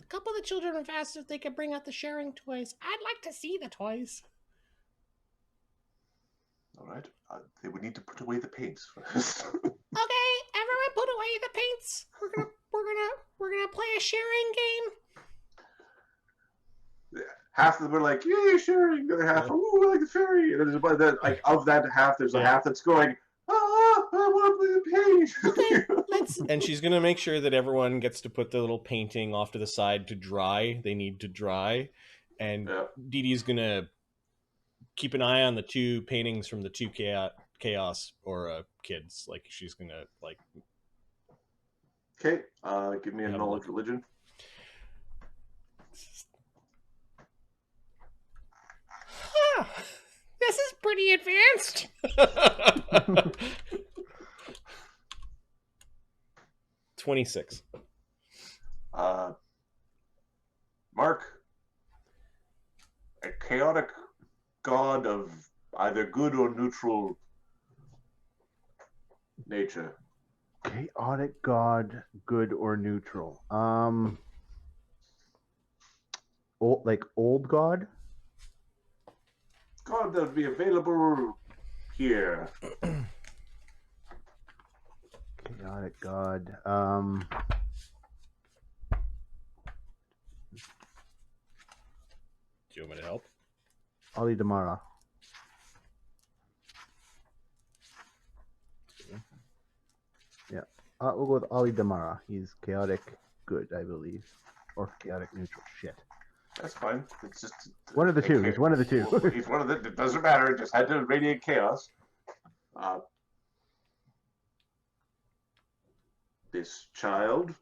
A couple of the children have asked if they could bring out the sharing toys. I'd like to see the toys. All right. They would need to put away the paints first. Okay, everyone, put away the paints. We're gonna play a sharing game. Half of them are like, "Yay, sharing!" The other half, "Ooh, I like the fairy." And there's about that, like, of that half, there's a half that's going, "Ah, I want to play the paint." Okay, let's. And she's gonna make sure that everyone gets to put the little painting off to the side to dry. They need to dry, and Dee Dee's gonna keep an eye on the two paintings from the two chaos or kids. Like she's gonna like. Okay, give me a knowledge religion. Huh, this is pretty advanced. 26. Mark, a chaotic god of either good or neutral nature. Chaotic god, good or neutral? Old god? God that would be available here. Chaotic god. Do you want me to help? Ali Damara. Yeah. We'll go with Ali Damara. He's chaotic good, I believe. Or chaotic neutral. Shit. That's fine. It's just one of the two. He's one of the two. He's one of the. It doesn't matter. It just had to radiate chaos. This child,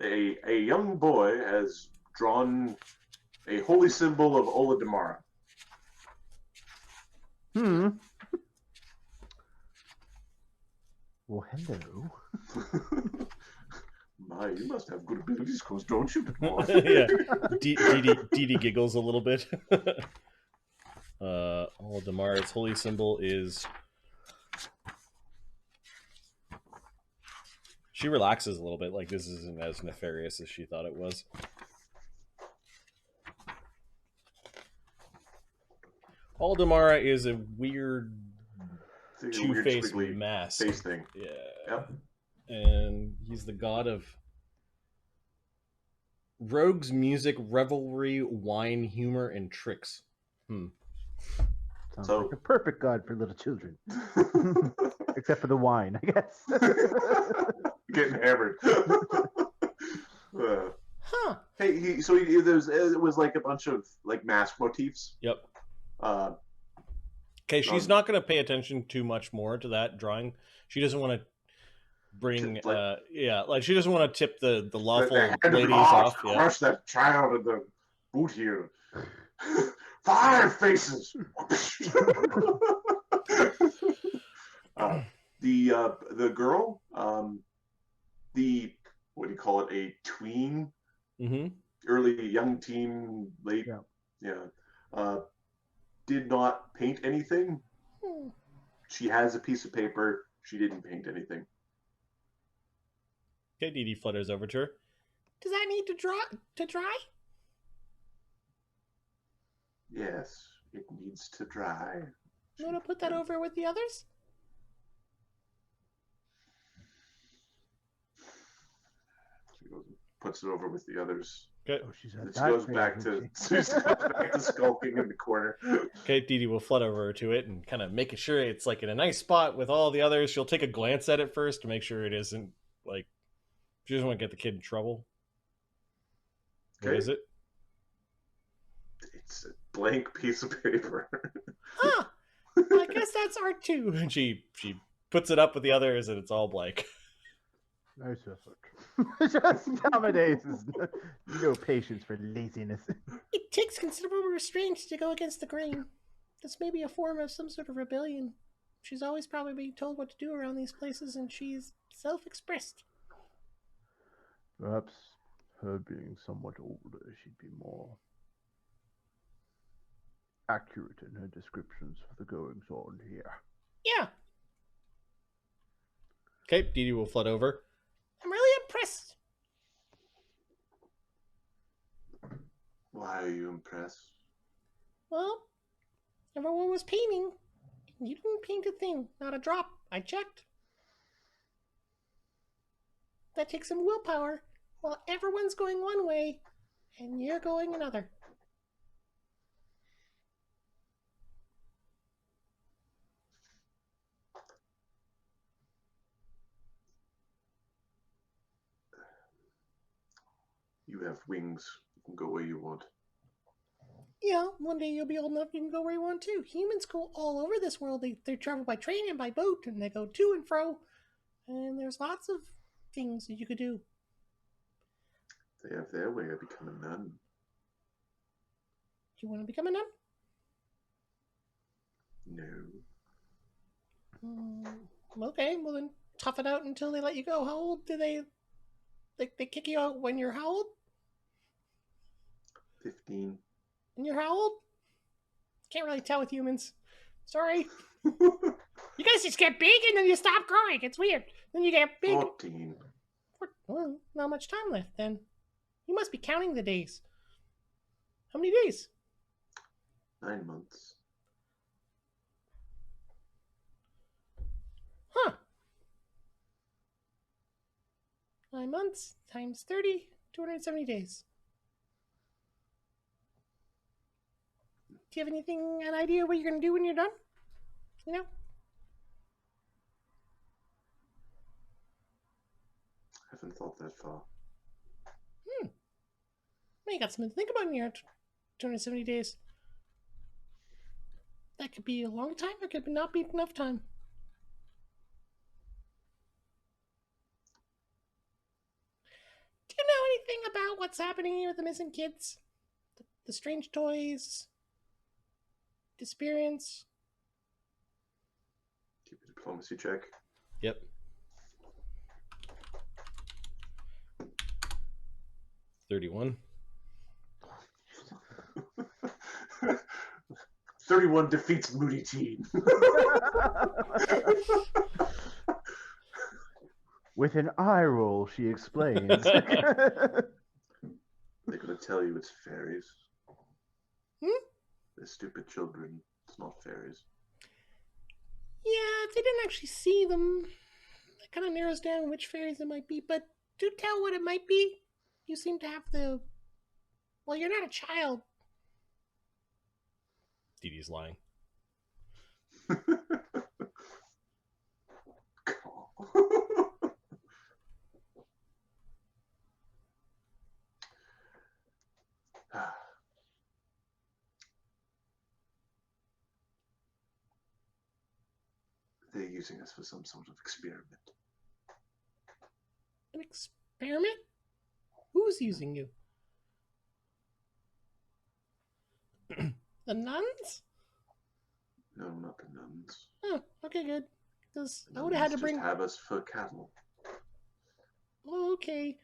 a young boy, has drawn a holy symbol of Ola Damara. Well, hello. My, you must have good abilities, don't you? Yeah. Dee Dee giggles a little bit. Ola Damara's holy symbol is. She relaxes a little bit, like this isn't as nefarious as she thought it was. Ola Damara is a weird two-faced mask. Face thing. Yeah. Yep. And he's the god of rogues, music, revelry, wine, humor, and tricks. Sounds like a perfect god for little children. Except for the wine, I guess. Getting hammered. Huh. Hey, it was like a bunch of like mask motifs. Yep. Okay, she's not going to pay attention too much more to that drawing. She doesn't want to bring, she doesn't want to tip the lawful ladies off. Yeah. Crush that child in the boot heel. 5 faces. The girl, the what do you call it? A tween, early young teen, late, did not paint anything. She has a piece of paper. She didn't paint anything. Okay, Dee Dee flutters over to her. Does that need to dry? Yes, it needs to dry. You want to put that over with the others? She goes and puts it over with the others. Okay. Oh, she goes back to skulking in the corner. Okay, Dee Dee will flutter over to it and kind of making sure it's like in a nice spot with all the others. She'll take a glance at it first to make sure it isn't like she doesn't want to get the kid in trouble. Okay. What is it? It's a blank piece of paper. Huh. Well, I guess that's art too. And she puts it up with the others and it's all blank. Nice effort. Just Amadeus has no patience for laziness. It takes considerable restraint to go against the grain. This may be a form of some sort of rebellion. She's always probably being told what to do around these places, and she's self-expressed. Perhaps her being somewhat older, she'd be more accurate in her descriptions of the goings-on here. Yeah. Okay, Dee Dee will flood over. I'm really impressed. Why are you impressed? Well, everyone was painting. You didn't paint a thing, not a drop. I checked. That takes some willpower. While everyone's going one way, and you're going another. You have wings. You can go where you want. Yeah, one day you'll be old enough you can go where you want to. Humans go all over this world. They travel by train and by boat, and they go to and fro. And there's lots of things that you could do. They have their way of becoming a nun. You want to become a nun? No. Okay, well then tough it out until they let you go. How old do they kick you out when you're how old? 15. And you're how old? Can't really tell with humans. Sorry. You guys just get big and then you stop growing. It's weird. Then you get big. 14. Well, not much time left then. You must be counting the days. How many days? 9 months. Huh. 9 months times 30, 270 days. Do you have an idea what you're going to do when you're done? You know? I haven't thought that far. Well, you got something to think about in your 270 days. That could be a long time, or could not be enough time. Do you know anything about what's happening here with the missing kids? The strange toys? Disappearance? Keep a diplomacy check. Yep. 31. 31 defeats Moody Teen. With an eye roll, she explains. They're going to tell you it's fairies. They're stupid children. It's not fairies. Yeah, if they didn't actually see them, that kind of narrows down which fairies it might be. But do tell what it might be. You seem to have the... Well, you're not a child. Dee Dee's lying. using us for some sort of experiment. An experiment? Who's using you? The nuns? No, not the nuns. Oh, okay, good. Because The I would have had nuns to bring. just have us for cattle. Okay.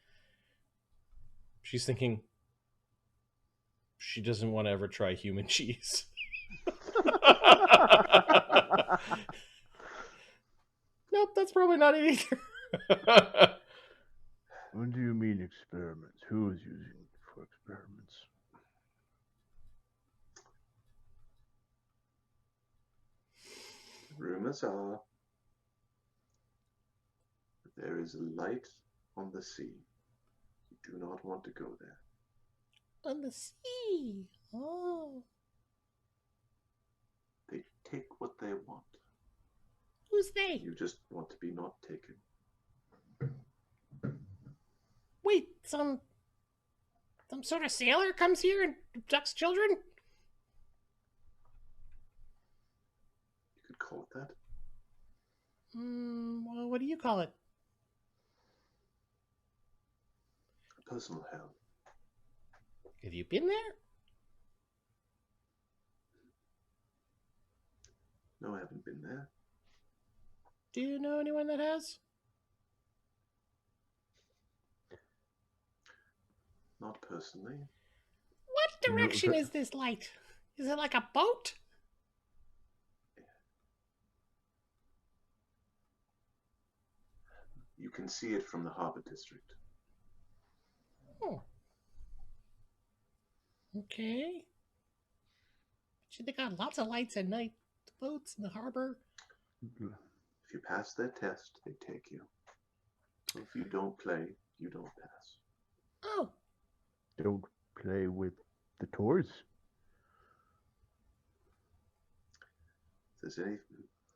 She's thinking she doesn't want to ever try human cheese. Nope, that's probably not it either. What do you mean experiments? Who is using for experiments? Rumors are that there is a light on the sea. You do not want to go there. On the sea. Oh. They take what they want. Who's they? You just want to be not taken. Wait, some sort of sailor comes here and abducts children? You could call it that. Well, what do you call it? A personal hell. Have you been there? No, I haven't been there. Do you know anyone that has? Not personally. What direction is this light? Is it like a boat? You can see it from the harbor district. Oh. Okay. They got lots of lights at night. The boats in the harbor. If you pass their test, they take you. If you don't play, you don't pass. Oh. Don't play with the toys. If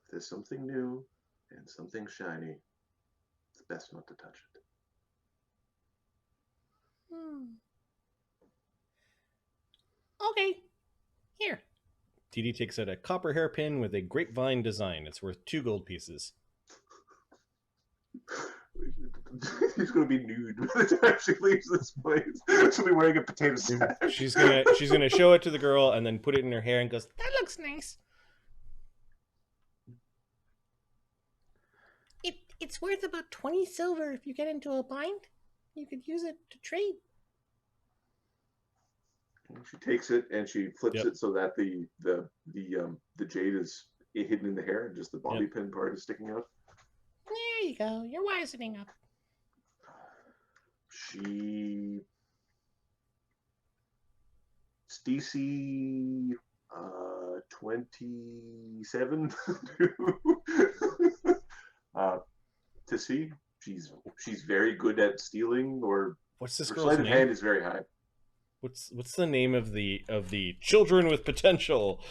there's something new and something shiny, it's best not to touch it. Okay. Here. Dee Dee takes out a copper hairpin with a grapevine design. It's worth 2 gold pieces. He's going to be nude by the time she leaves this place. She'll be wearing a potato sack. She's gonna show it to the girl and then put it in her hair and goes, That looks nice. It's worth about 20 silver if you get into a bind. You could use it to trade. She takes it and she flips Yep. it so that the jade is hidden in the hair and just the bobby pin part is sticking out. There you go. You're wisening up. It's DC 27 to see. She's very good at stealing, or "What's this her girl's sleight of name? hand is very high. What's the name of the children with potential?"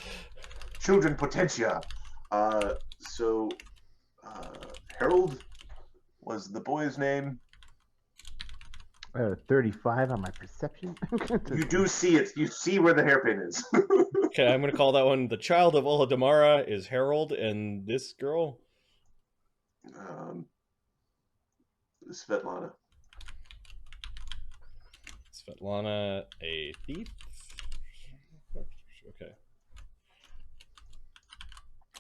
Children Potentia. Harold was the boy's name. 35 on my perception. You do see it. You see where the hairpin is. Okay, I'm gonna call that one the child of Oladamara is Harold, and this girl, Svetlana. Svetlana, a thief. Okay.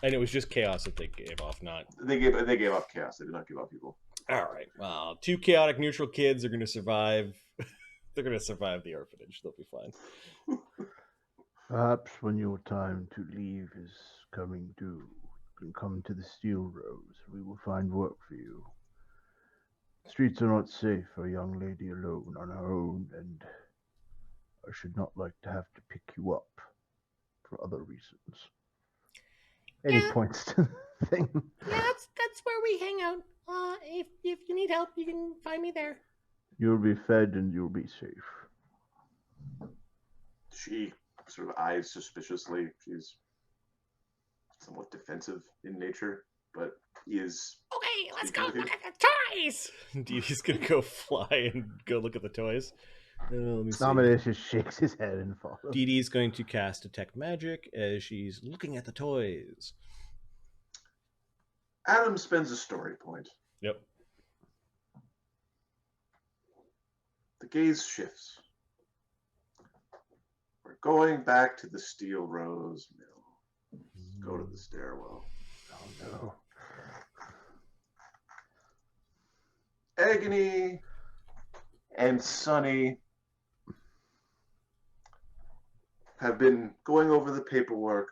And it was just chaos that they gave off, not. They gave off chaos. They did not give off people. All right. Well, 2 chaotic neutral kids are going to survive. They're going to survive the orphanage. They'll be fine. Perhaps when your time to leave is coming due, you can come to the Steel Rose. We will find work for you. Streets are not safe for a young lady alone on her own, and I should not like to have to pick you up for other reasons. Any points to the thing? Yeah, that's where we hang out. If you need help, you can find me there. You'll be fed and you'll be safe. She sort of eyes suspiciously. She's somewhat defensive in nature, but is... Okay, let's go Speaking with look you? at the toys! Dee Dee's going to go fly and go look at the toys. Let me see. Amadeus just shakes his head and follows. Dee Dee's going to cast Detect Magic as she's looking at the toys. Adam spends a story point. Yep. The gaze shifts. We're going back to the Steel Rose Mill. Go to the stairwell. Oh no. Agony and Sunny have been going over the paperwork.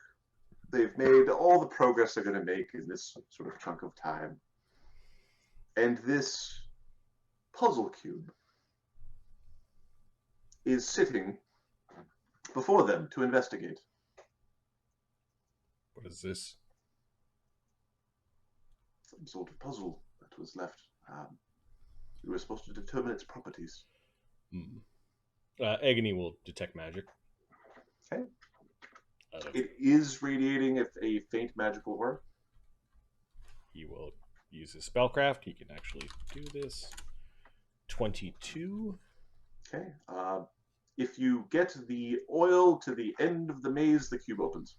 They've made all the progress they're going to make in this sort of chunk of time. And this puzzle cube is sitting before them to investigate. What is this? Some sort of puzzle that was left. We were supposed to determine its properties. Agony will detect magic. Okay. It is radiating a faint magical aura. He will use his spellcraft. He can actually do this. 22. Okay. If you get the oil to the end of the maze, the cube opens.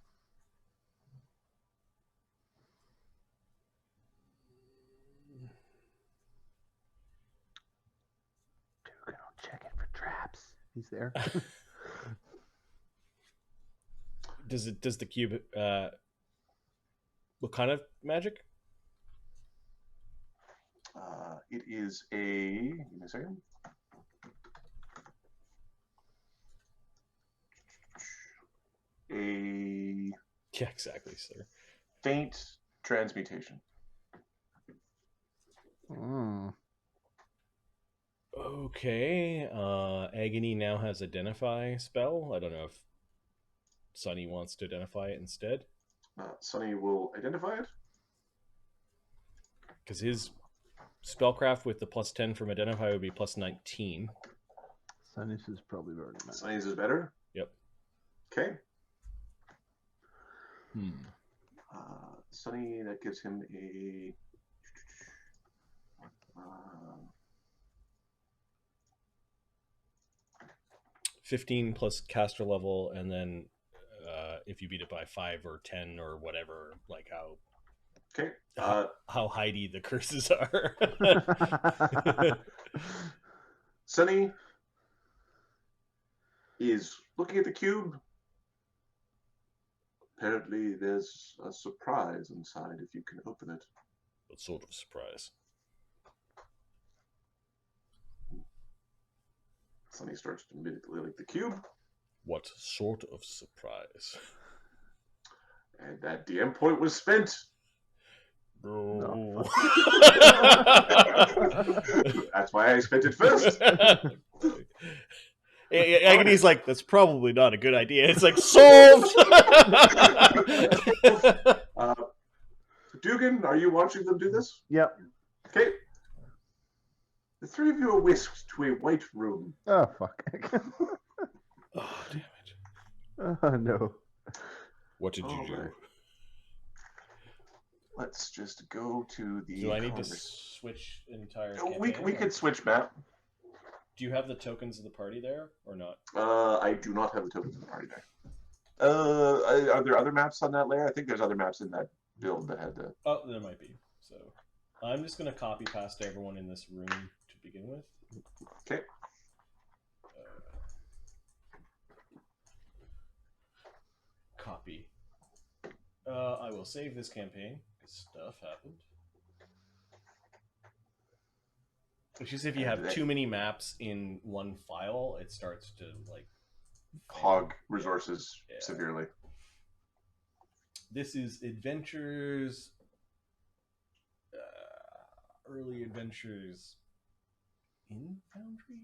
Duggan will check it for traps. He's there. Does the cube what kind of magic? It is a. Give me a second. A Yeah, exactly, sir. faint transmutation. Okay. Agony now has identify spell. I don't know if Sunny wants to identify it instead. Sunny will identify it. Because his spellcraft with the +10 from identify would be +19. Sunny's is probably already met. Sunny's is better. Yep. Okay. Hmm. Sunny, that gives him a. 15 plus caster level, and then if you beat it by 5 or 10 or whatever, like how Okay. how hidey the curses are. Sunny is looking at the cube. Apparently, there's a surprise inside if you can open it. What sort of surprise? Sunny starts to immediately lick the cube. What sort of surprise? And that DM point was spent. No. That's why I spent it first. Agony's like, that's probably not a good idea. It's like, solved! Duggan, are you watching them do this? Yep. Okay. The three of you are whisked to a white room. Oh, fuck. Oh, damn it. Oh, no. What did you do? Right. Let's just go to the. Do I need to switch entire We campaign, could switch map. Do you have the tokens of the party there or not? I do not have the tokens of the party there. Are there other maps on that layer? I think there's other maps in that build that had the. Oh, there might be. So I'm just going to copy past everyone in this room to begin with. Okay. Copy. I will save this campaign because stuff happened. It's just if you have too many maps in one file, it starts to like hog resources severely. This is adventures, early adventures in Foundry?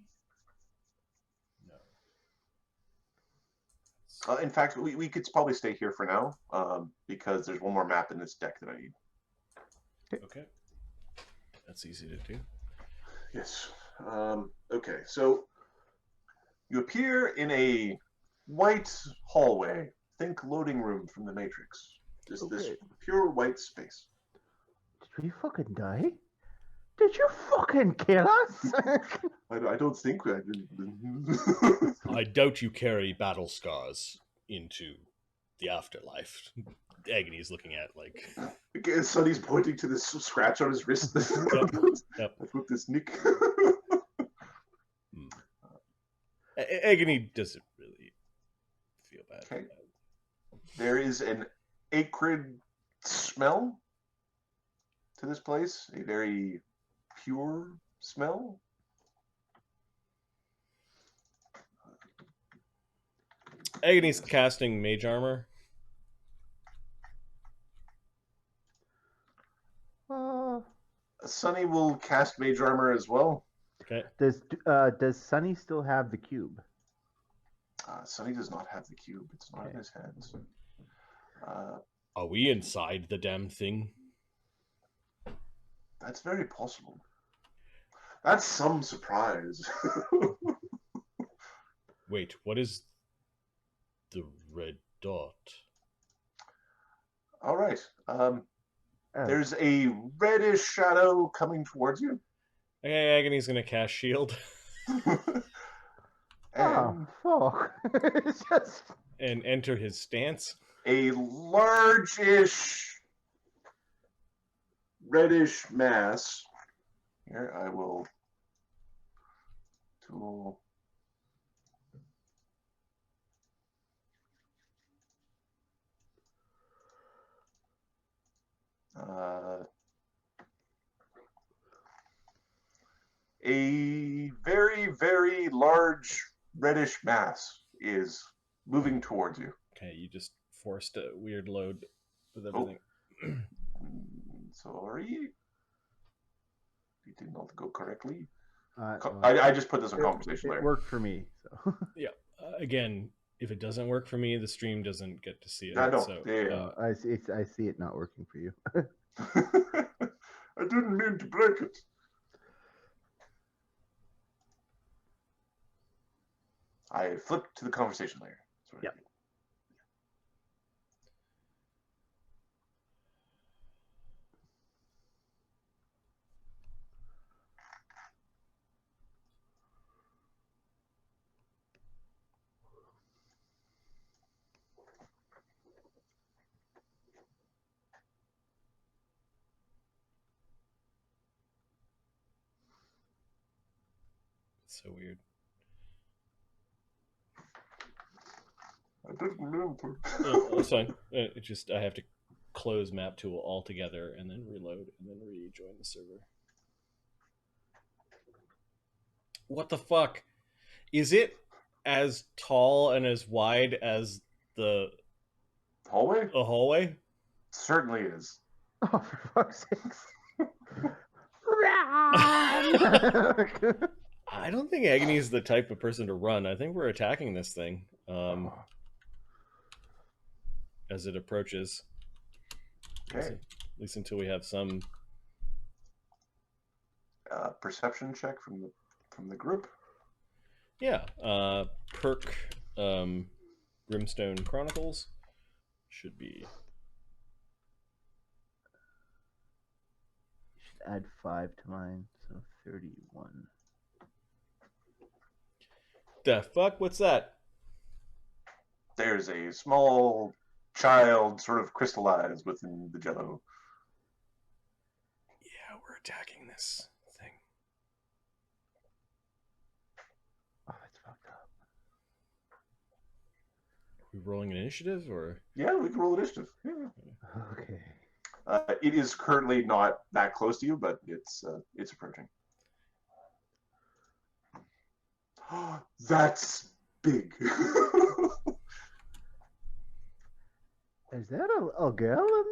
No. In fact, we could probably stay here for now because there's one more map in this deck that I need. Okay. That's easy to do. Yes. Okay, so you appear in a white hallway. Think loading room from the Matrix. Just this pure white space. Did we fucking die? Did you fucking kill us? I don't think I did. I doubt you carry battle scars into the afterlife. Agony is looking at like Okay, Sonny's pointing to this scratch on his wrist. Yep. That's what this nick. Agony doesn't really feel bad. Okay. There is an acrid smell to this place, a very pure smell. Agony's casting mage armor. Sunny will cast mage armor as well. Okay. Does Sunny still have the cube? Sunny does not have the cube. It's not in his hands. Are we inside the damn thing? That's very possible. That's some surprise. Wait, what is the red dot? All right. There's a reddish shadow coming towards you. Okay, Agony's gonna cast shield. And fuck. It's just... And enter his stance. a largish reddish mass. Here, I will tool. A very, very large reddish mass is moving towards you. Okay, you just forced a weird load with everything. Sorry. It did not go correctly. well, I just put this in conversation it later. worked for me. So. Yeah. Again, if it doesn't work for me, the stream doesn't get to see it. I know. So, Yeah. I see it not working for you. I didn't mean to break it. I flipped to the conversation layer. Sorry. Yep. it's so weird. I didn't mean to. That's fine. It just I have to close map tool altogether and then reload and then rejoin the server. What the fuck? Is it as tall and as wide as the Hallway? hallway? Certainly is. Oh, for fuck's sakes. I don't think Agony is the type of person to run. I think we're attacking this thing as it approaches. Okay. At least until we have some Perception check from the group. Yeah, perk Grimstone Chronicles should be. Should add 5 to mine, so 31. The fuck? What's that? There's a small child sort of crystallized within the jello. Yeah, we're attacking this thing. Oh, that's fucked up. Are we rolling an initiative or? Yeah, we can roll initiative. Yeah. Okay. It is currently not that close to you, but it's approaching. That's big. Is that a girl in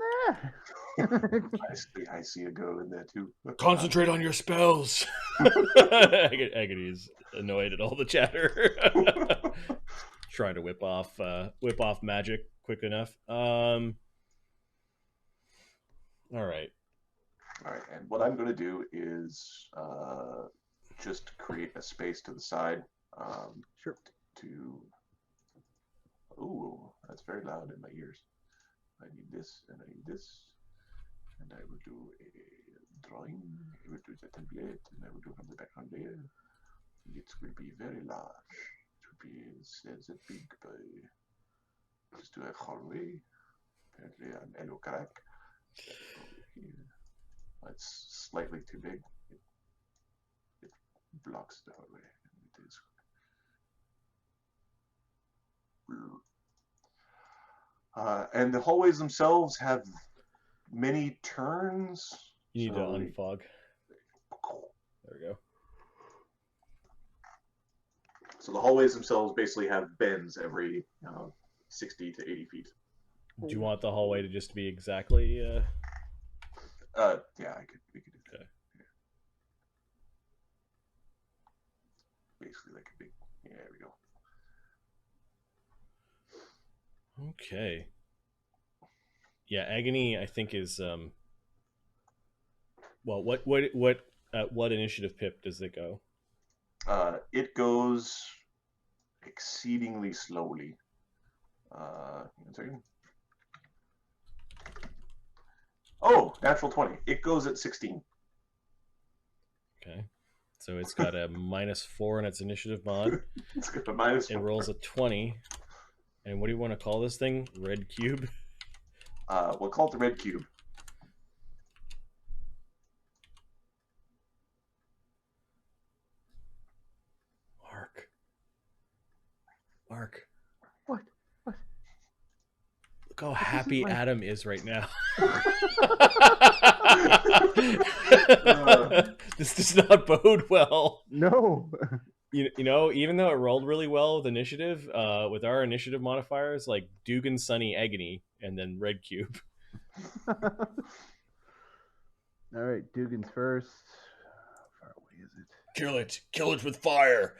there? I see a girl in there too. Concentrate on your spells. Agony is annoyed at all the chatter. Trying to whip off magic quick enough. All right. All right, and what I'm going to do is just create a space to the side. Sure. Ooh, that's very loud in my ears. I need this, and I need this, and I will do a drawing. I will do the template, and I will do from the background layer. It will be very large. It will be that big by. Just do a hallway. Apparently, an yellow crack. It's slightly too big. It blocks the hallway. It is. And the hallways themselves have many turns. You need to so unfog. There we go. So the hallways themselves basically have bends every 60 to 80 feet. Do you want the hallway to just be exactly? Yeah, we could do that. Okay. Yeah. Basically like a big. Yeah, there we go. Okay. Yeah, Agony, I think is well, what initiative pip does it go? It goes exceedingly slowly. 1 second. Oh, natural 20. It goes at 16. Okay. So it's got a -4 in its initiative mod. It's got a minus. It rolls a 20. And what do you want to call this thing? Red cube? We'll call it the red cube. Mark. What? Look how happy Adam is right now. This does not bode well. No. You know, even though it rolled really well with initiative, with our initiative modifiers, like Duggan, Sunny, Agony, and then red cube. All right, Duggan's first. How far away is it? Kill it with fire.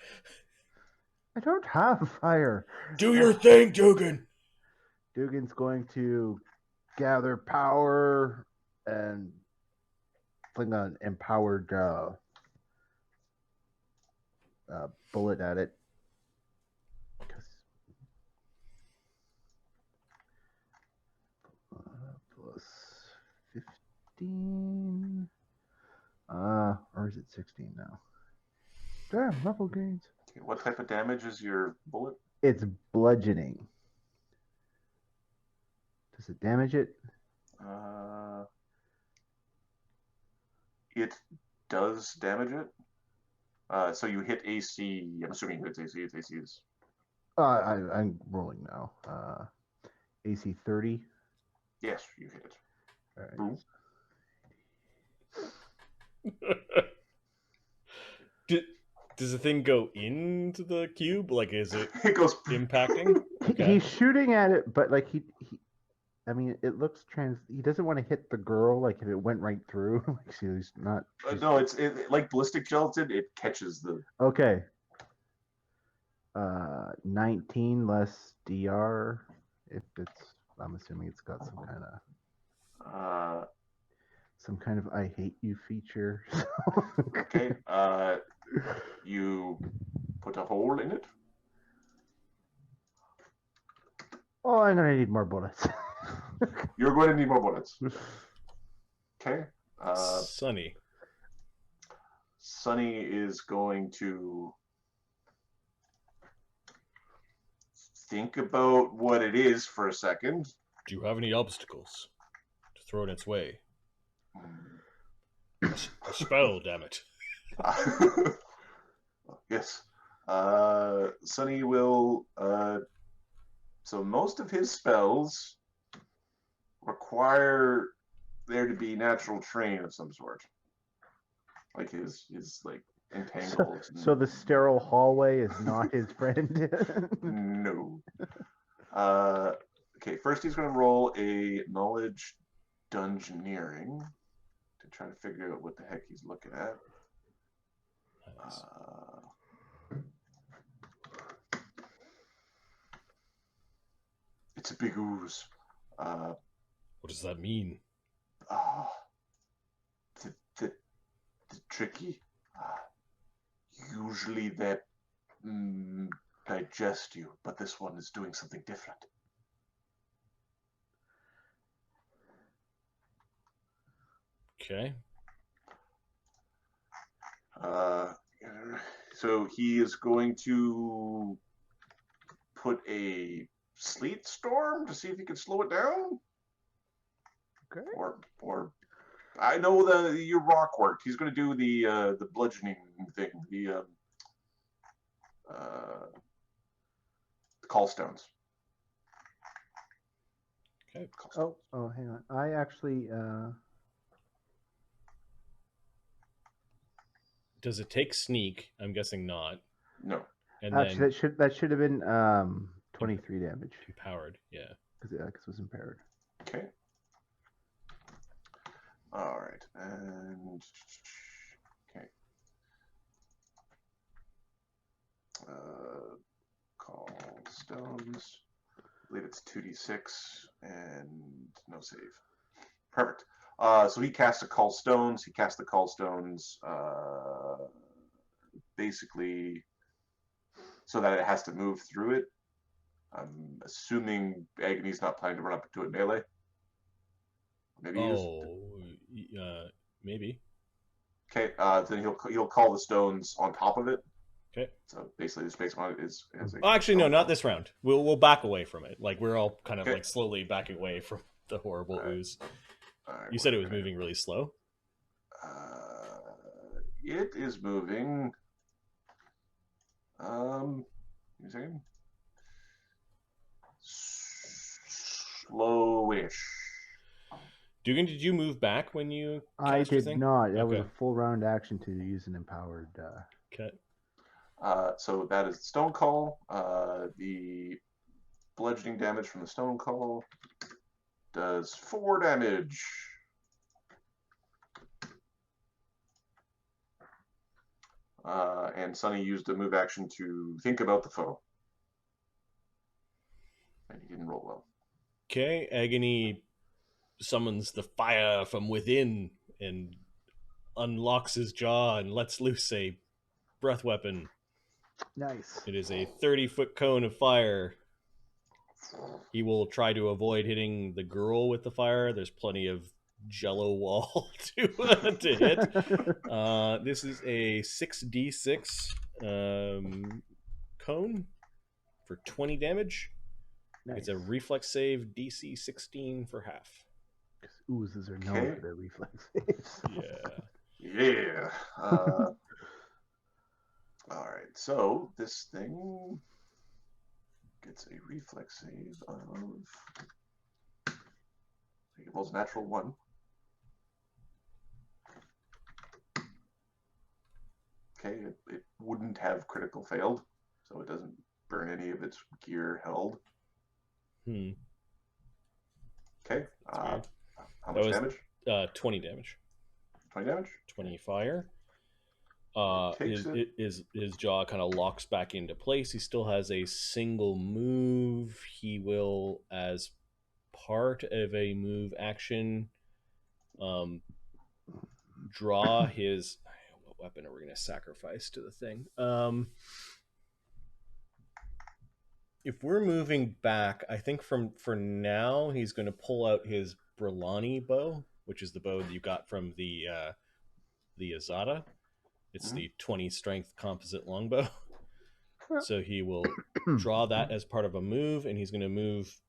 I don't have fire. Do your thing, Duggan. Duggan's going to gather power and fling an empowered bullet at it. Plus 15. Or is it 16 now? Damn, level gains. Okay, what type of damage is your bullet? It's bludgeoning. Does it damage it? It does damage it. So you hit AC. I'm assuming it's AC. Its AC is. I'm rolling now. AC 30. Yes, you hit it. All right. Boom. Does the thing go into the cube? Like, is it It goes. impacting? Okay. He's shooting at it, but like he I mean, it looks he doesn't want to hit the girl. Like if it went right through, like she's not. No, it's like ballistic gelatin. It catches the. Okay. 19 less DR. If it's, I'm assuming it's got some kind of I hate you feature. Okay. You put a hole in it. Oh, I'm gonna need more bullets. You're going to need more bullets. Okay. Sunny is going to think about what it is for a second. Do you have any obstacles to throw in its way? A spell, damn it. Yes. Sunny will. So most of his spells require there to be natural terrain of some sort, like his like entangled. So the sterile hallway is not his friend. No. Okay. First, he's going to roll a knowledge dungeoneering to try to figure out what the heck he's looking at. Nice. It's a big ooze. What does that mean? The tricky. Usually they digest you, but this one is doing something different. Okay. So he is going to put a sleet storm to see if he can slow it down. Okay. Or I know your rock work. He's going to do the bludgeoning thing, the call stones. Okay. Oh, hang on. I actually. Does it take sneak? I'm guessing not. No. And Actually, then that should have been 23 damage empowered. Yeah. because it was empowered. Okay. All right, and okay. Call stones. I believe it's 2d6 and no save. Perfect. So he casts a call stones. He casts the call stones basically so that it has to move through it. I'm assuming Agony's not planning to run up to it melee. Maybe maybe. Okay, then he'll call the stones on top of it. Okay. So basically, the space mod is a Oh, actually, no, not this round. We'll back away from it. Like we're all kind of Okay. like slowly backing away from the horrible ooze. All right, You said it was moving really slow. It is moving. You saying slowish. Dugan, did you move back when you I cast your did thing? not. That was Okay. a full round action to use an empowered. Okay. So that is the stone call. The bludgeoning damage from the stone call does 4 damage. And Sunny used a move action to think about the foe. And he didn't roll well. Okay. Agony summons the fire from within and unlocks his jaw and lets loose a breath weapon. Nice. It is a 30-foot cone of fire. He will try to avoid hitting the girl with the fire. There's plenty of jello wall to hit. This is a 6d6 cone for 20 damage. Nice. It's a reflex save, DC 16 for half. Oozes are known Okay. for their reflex saves. Yeah. All right. So this thing gets a reflex save of. It rolls a natural 1. Okay, it wouldn't have critical failed, so it doesn't burn any of its gear held. Okay. How much damage? 20 damage. 20 damage? 20 fire. Takes it. His jaw kind of locks back into place. He still has a single move. He will, as part of a move action, draw his. What weapon are we going to sacrifice to the thing? If we're moving back, I think for now he's going to pull out his Brillani bow, which is the bow that you got from the Azada. It's the 20 strength composite longbow. So he will draw that as part of a move, and he's going to move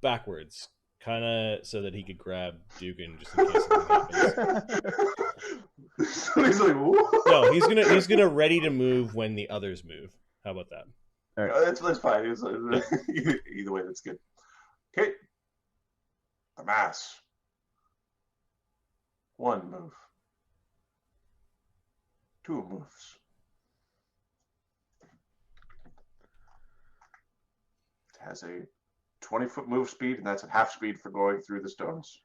backwards, kind of so that he could grab Duggan just in case something happens. So he's like, what? No, he's gonna ready to move when the others move. How about that? All right. That's fine. Either way, that's good. Okay. The mass. 1 move. 2 moves. It has a 20-foot move speed, and that's at half speed for going through the stones.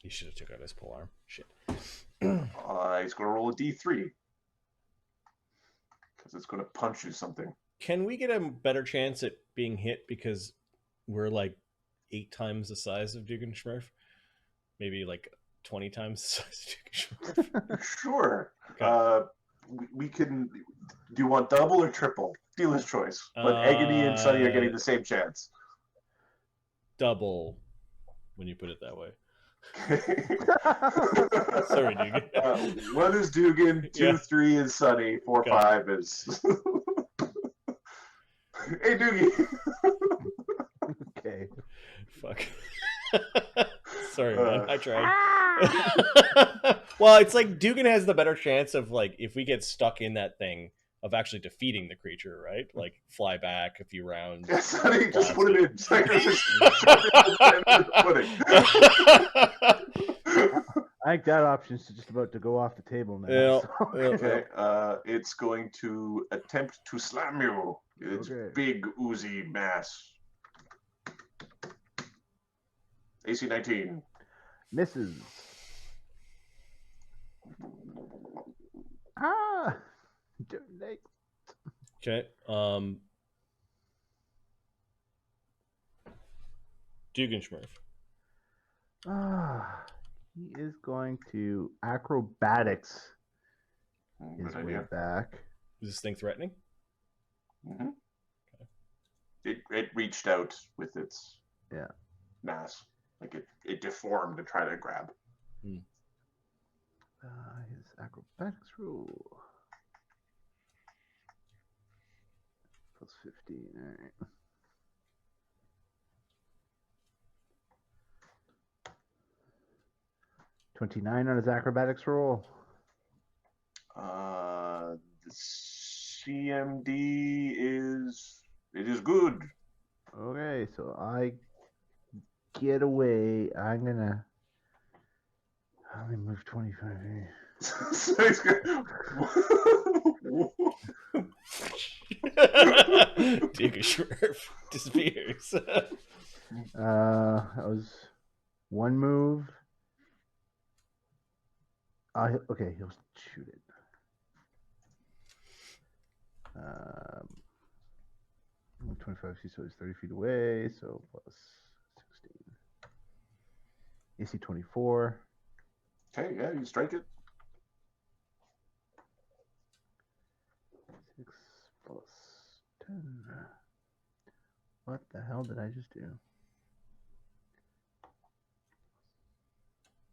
He should have took out his polearm. Shit. He's going to roll a d3. Because it's going to punch you something. Can we get a better chance at being hit because we're like 8 times the size of Dugganschmirph? Maybe like 20 times the size of Dugganschmirph? Sure. Okay. We can. Do you want double or triple? Dealer's choice. But Agony and Sunny are getting the same chance. Double, when you put it that way. Sorry, Duggan. 1 is Duggan, 2, Yeah. 3 is Sunny, 4, Okay. 5 is. Hey, Duggan. Okay. Fuck. Sorry, man. I tried. Ah! Well, it's like Duggan has the better chance of, like, if we get stuck in that thing, of actually defeating the creature, right? Like, fly back a few rounds. Yeah, Sonny, just blast put it it. in. Just shove it in the pudding. I think that option's just about to go off the table now. Yeah, so- yeah. Okay, it's going to attempt to slam you. It's Okay. big, oozy mass. AC 19. Misses. Ah! Donate. Okay. Dugganschmirph. Ah, he is going to acrobatics his Good way idea. back. Is this thing threatening? Mm-hmm. It reached out with its mass. Like it deformed to try to grab. His acrobatics roll. Plus 15. All right. $29 on his acrobatics roll. The CMD is good. Okay, so I get away. I'm gonna. How many move 25 here? So he's gonna- Dugganschmirph disappears. That was one move. Okay, he'll shoot it. 25 feet, so it's 30 feet away, so plus 16. AC 24. Okay, yeah, you strike it. 6 plus 10. What the hell did I just do?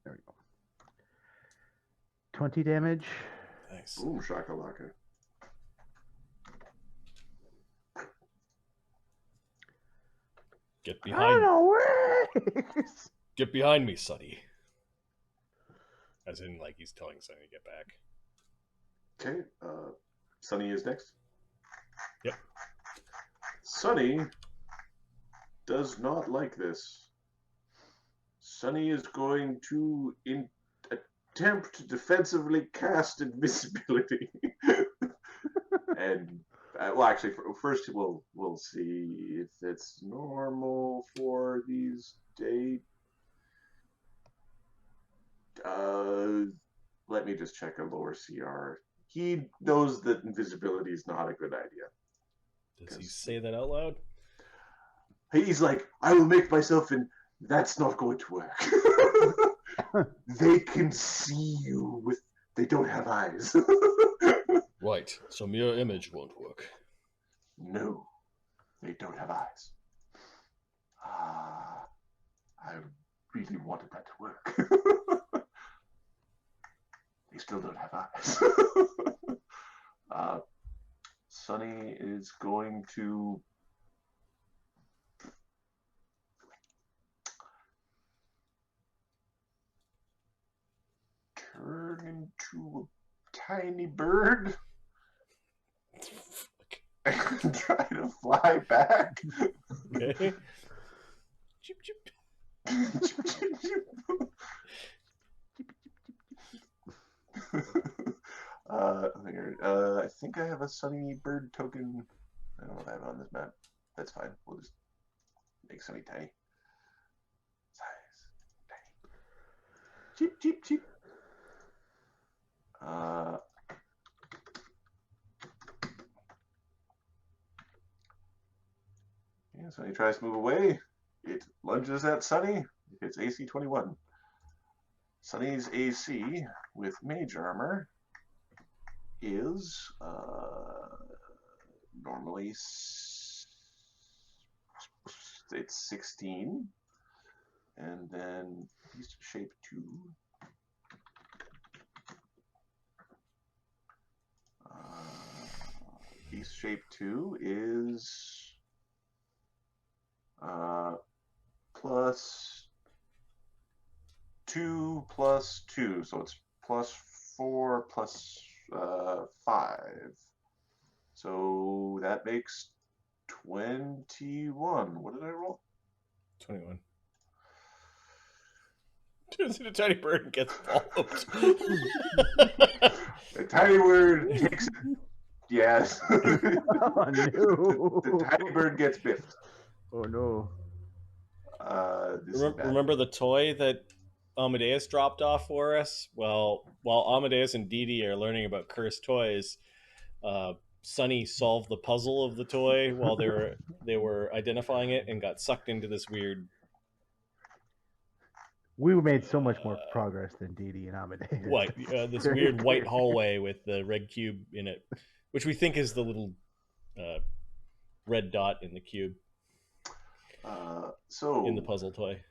There we go. 20 damage. Nice. Boom, shakalaka. Get I behind. don't know. Get behind me, Sonny. As in, like, he's telling Sonny to get back. Okay, Sonny is next. Yep. Sonny does not like this. Sonny is going to attempt to defensively cast invisibility. And well, actually, first we'll see if it's normal for these days. Let me just check a lower CR. He knows that invisibility is not a good idea. Does he say that out loud? He's like, I will make myself in. That's not going to work. They can see you with. They don't have eyes. Right. So mirror image won't work. No, they don't have eyes. I really wanted that to work. They still don't have eyes. Sonny is going to turn into a tiny bird and try to fly back. Okay. Chip, chip. I think I have a Sunny Bird token. I don't know if I have it on this map. That's fine. We'll just make Sunny tiny. Size tiny. Cheap, cheap, cheap. Yeah, Sunny tries to move away. It lunges at Sunny. It's AC 21. Sunny's AC with mage armor is normally it's 16, and then beast shape 2. Beast shape 2 is plus 2 plus 2, so it's plus 4 plus 5. So that makes 21. What did I roll? 21. Turns into a tiny bird and gets walloped. The tiny bird takes it. Yes. Oh, no. The tiny bird gets biffed. Oh no. This is bad. Remember the toy that Amadeus dropped off for us? Well, while Amadeus and Dee Dee are learning about cursed toys, Sunny solved the puzzle of the toy while they were identifying it and got sucked into this weird. We made so much more progress than Dee Dee and Amadeus. What? This weird white hallway with the red cube in it, which we think is the little red dot in the cube. So In the puzzle toy.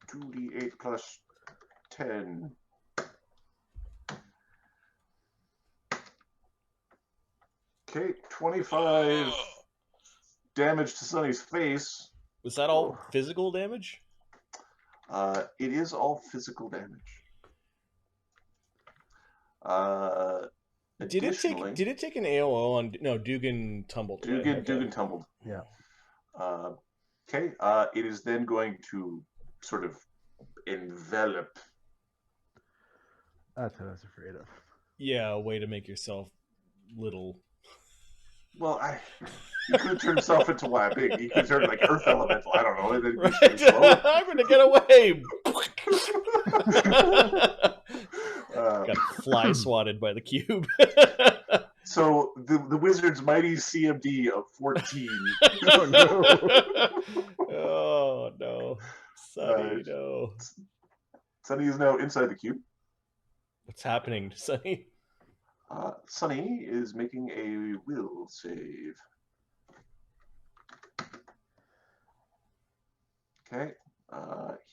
2d8 plus 10. Okay, 25 damage to Sunny's face. Was that all physical damage? It is all physical damage. Did it take an AOO on? No, Duggan tumbled. Duggan tumbled. Yeah. Okay. It is then going to sort of envelop. That's what I was afraid of. Yeah, a way to make yourself little. Well, he could have turned himself into what? Big. He could have turned like Earth Elemental. I don't know. And then Right? I'm gonna get away. Got fly swatted by the cube. So the wizard's mighty CMD of 14. Oh no. Oh no, Sunny, no. Sunny is now inside the cube. What's happening to Sunny? Sunny is making a will save. Okay.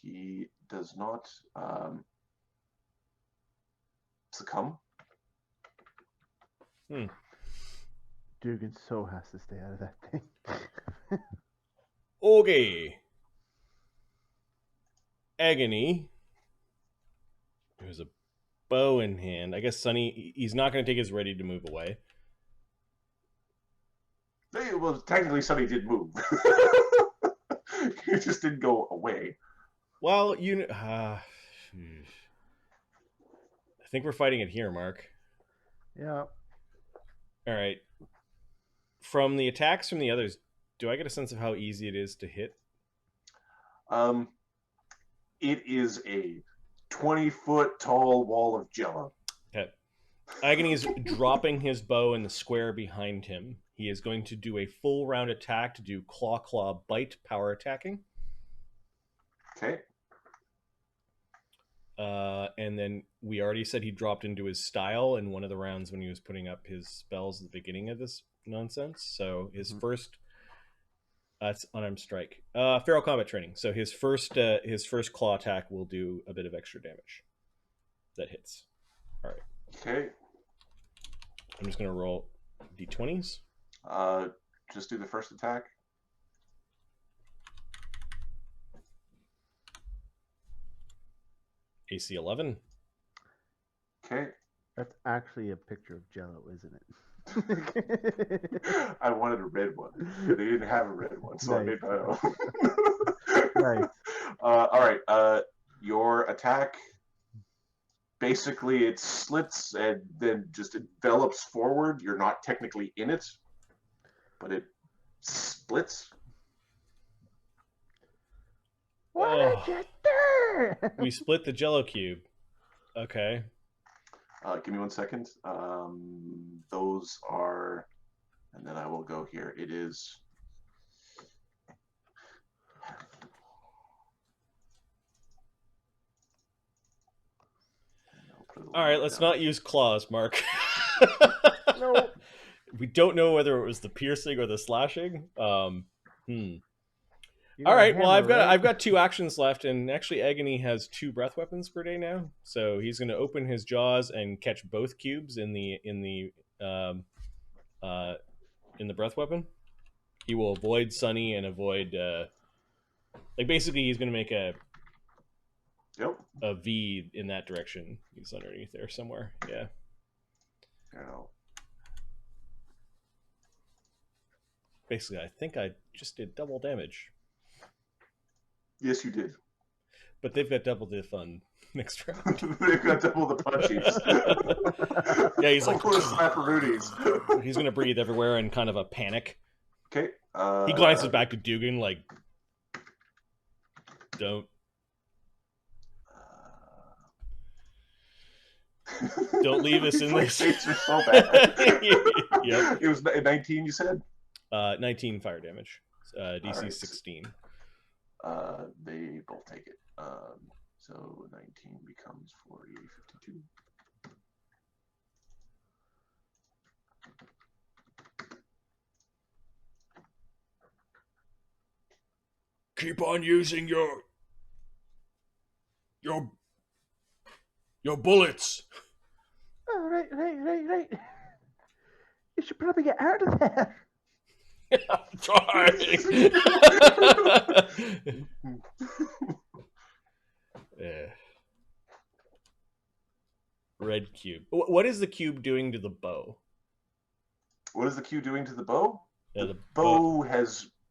He does not succumb. Duggan so has to stay out of that thing. Okay. Agony. There's a bow in hand. I guess Sunny, he's not going to take his ready to move away. Well, technically, Sunny did move. He just didn't go away. Well, I think we're fighting it here, Mark. Yeah. All right. From the attacks from the others, do I get a sense of how easy it is to hit? It is a 20-foot tall wall of jello. Okay. Agony is dropping his bow in the square behind him. He is going to do a full round attack to do claw, bite, power attacking. Okay. And then we already said he dropped into his style in one of the rounds when he was putting up his spells at the beginning of this nonsense. So his first, that's unarmed strike, feral combat training. So his first claw attack will do a bit of extra damage. That hits. All right. Okay. I'm just gonna roll d20s. Just do the first attack. AC 11. Okay. That's actually a picture of Jello, isn't it? I wanted a red one. They didn't have a red one, so I made my own. Nice. All right. Your attack, basically, it slits and then just envelops forward. You're not technically in it, but it splits. What did you do? We split the Jello cube. Okay. Give me 1 second. Those are, and then I will go here. It is. All right, let's not use claws, Mark. No. We don't know whether it was the piercing or the slashing. You All got a right, well, hammer, right? I've got 2 actions left, and actually Agony has 2 breath weapons per day now. So he's going to open his jaws and catch both cubes in the breath weapon. He will avoid Sunny and avoid like basically he's going to make a V in that direction. He's underneath there somewhere. Yeah. Now, Basically, I think I just did double damage. yes, you did. But they've got double the fun next round. They've got double the punchies. Yeah, he's like slapperoonies. He's gonna breathe everywhere in kind of a panic. Okay. He glances back to Duggan like, don't leave us in this. Fates are so bad. Yep. It was 19, you said? 19 fire damage. DC right. 16. They both take it. So 19 becomes 40, 52. Keep on using your bullets. Oh, right. You should probably get out of there. I'm trying. Yeah. Red cube. What is the cube doing to the bow? What is the cube doing to the bow? Yeah, the bow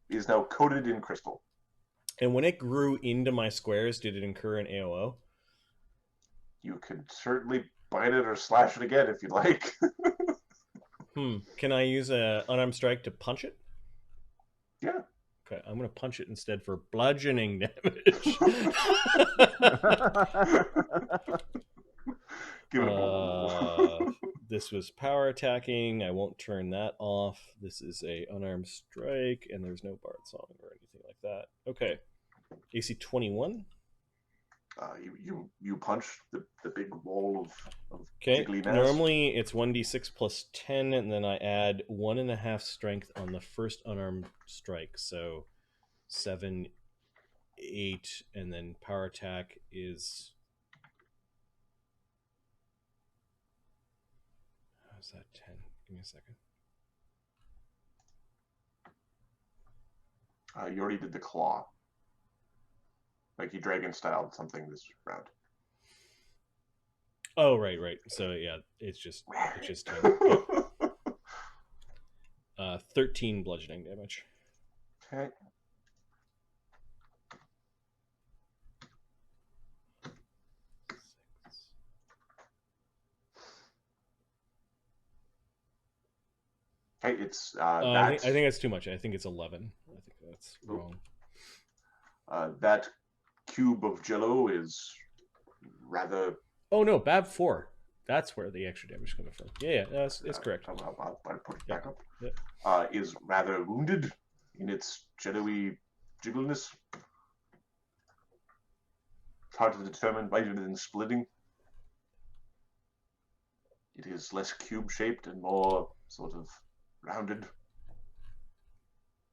is now coated in crystal. And when it grew into my squares, did it incur an AOO? You can certainly bite it or slash it again if you'd like. Can I use a unarmed strike to punch it? Yeah. Okay, I'm going to punch it instead for bludgeoning damage. Give it a roll. This was power attacking. I won't turn that off. This is a unarmed strike, and there's no bard song or anything like that. Okay. AC 21. You punch the big wall of okay. jiggly mass. Normally it's 1d6 plus 10, and then I add 1.5 strength on the first unarmed strike. So 7, 8, and then power attack is. How's that 10? Give me a second. You already did the claw. Like you dragon styled something this round. Oh, right. So yeah, it's just 10. Yeah. 13 bludgeoning damage. Okay. Okay, it's I think that's too much. I think it's 11. I think that's wrong. That cube of jello is rather. Oh no, Bab 4. That's where the extra damage is coming from. Yeah, it's correct. I'll put it back up. Yep. Is rather wounded in its jello-y jiggliness. It's hard to determine by than splitting. It is less cube-shaped and more sort of rounded,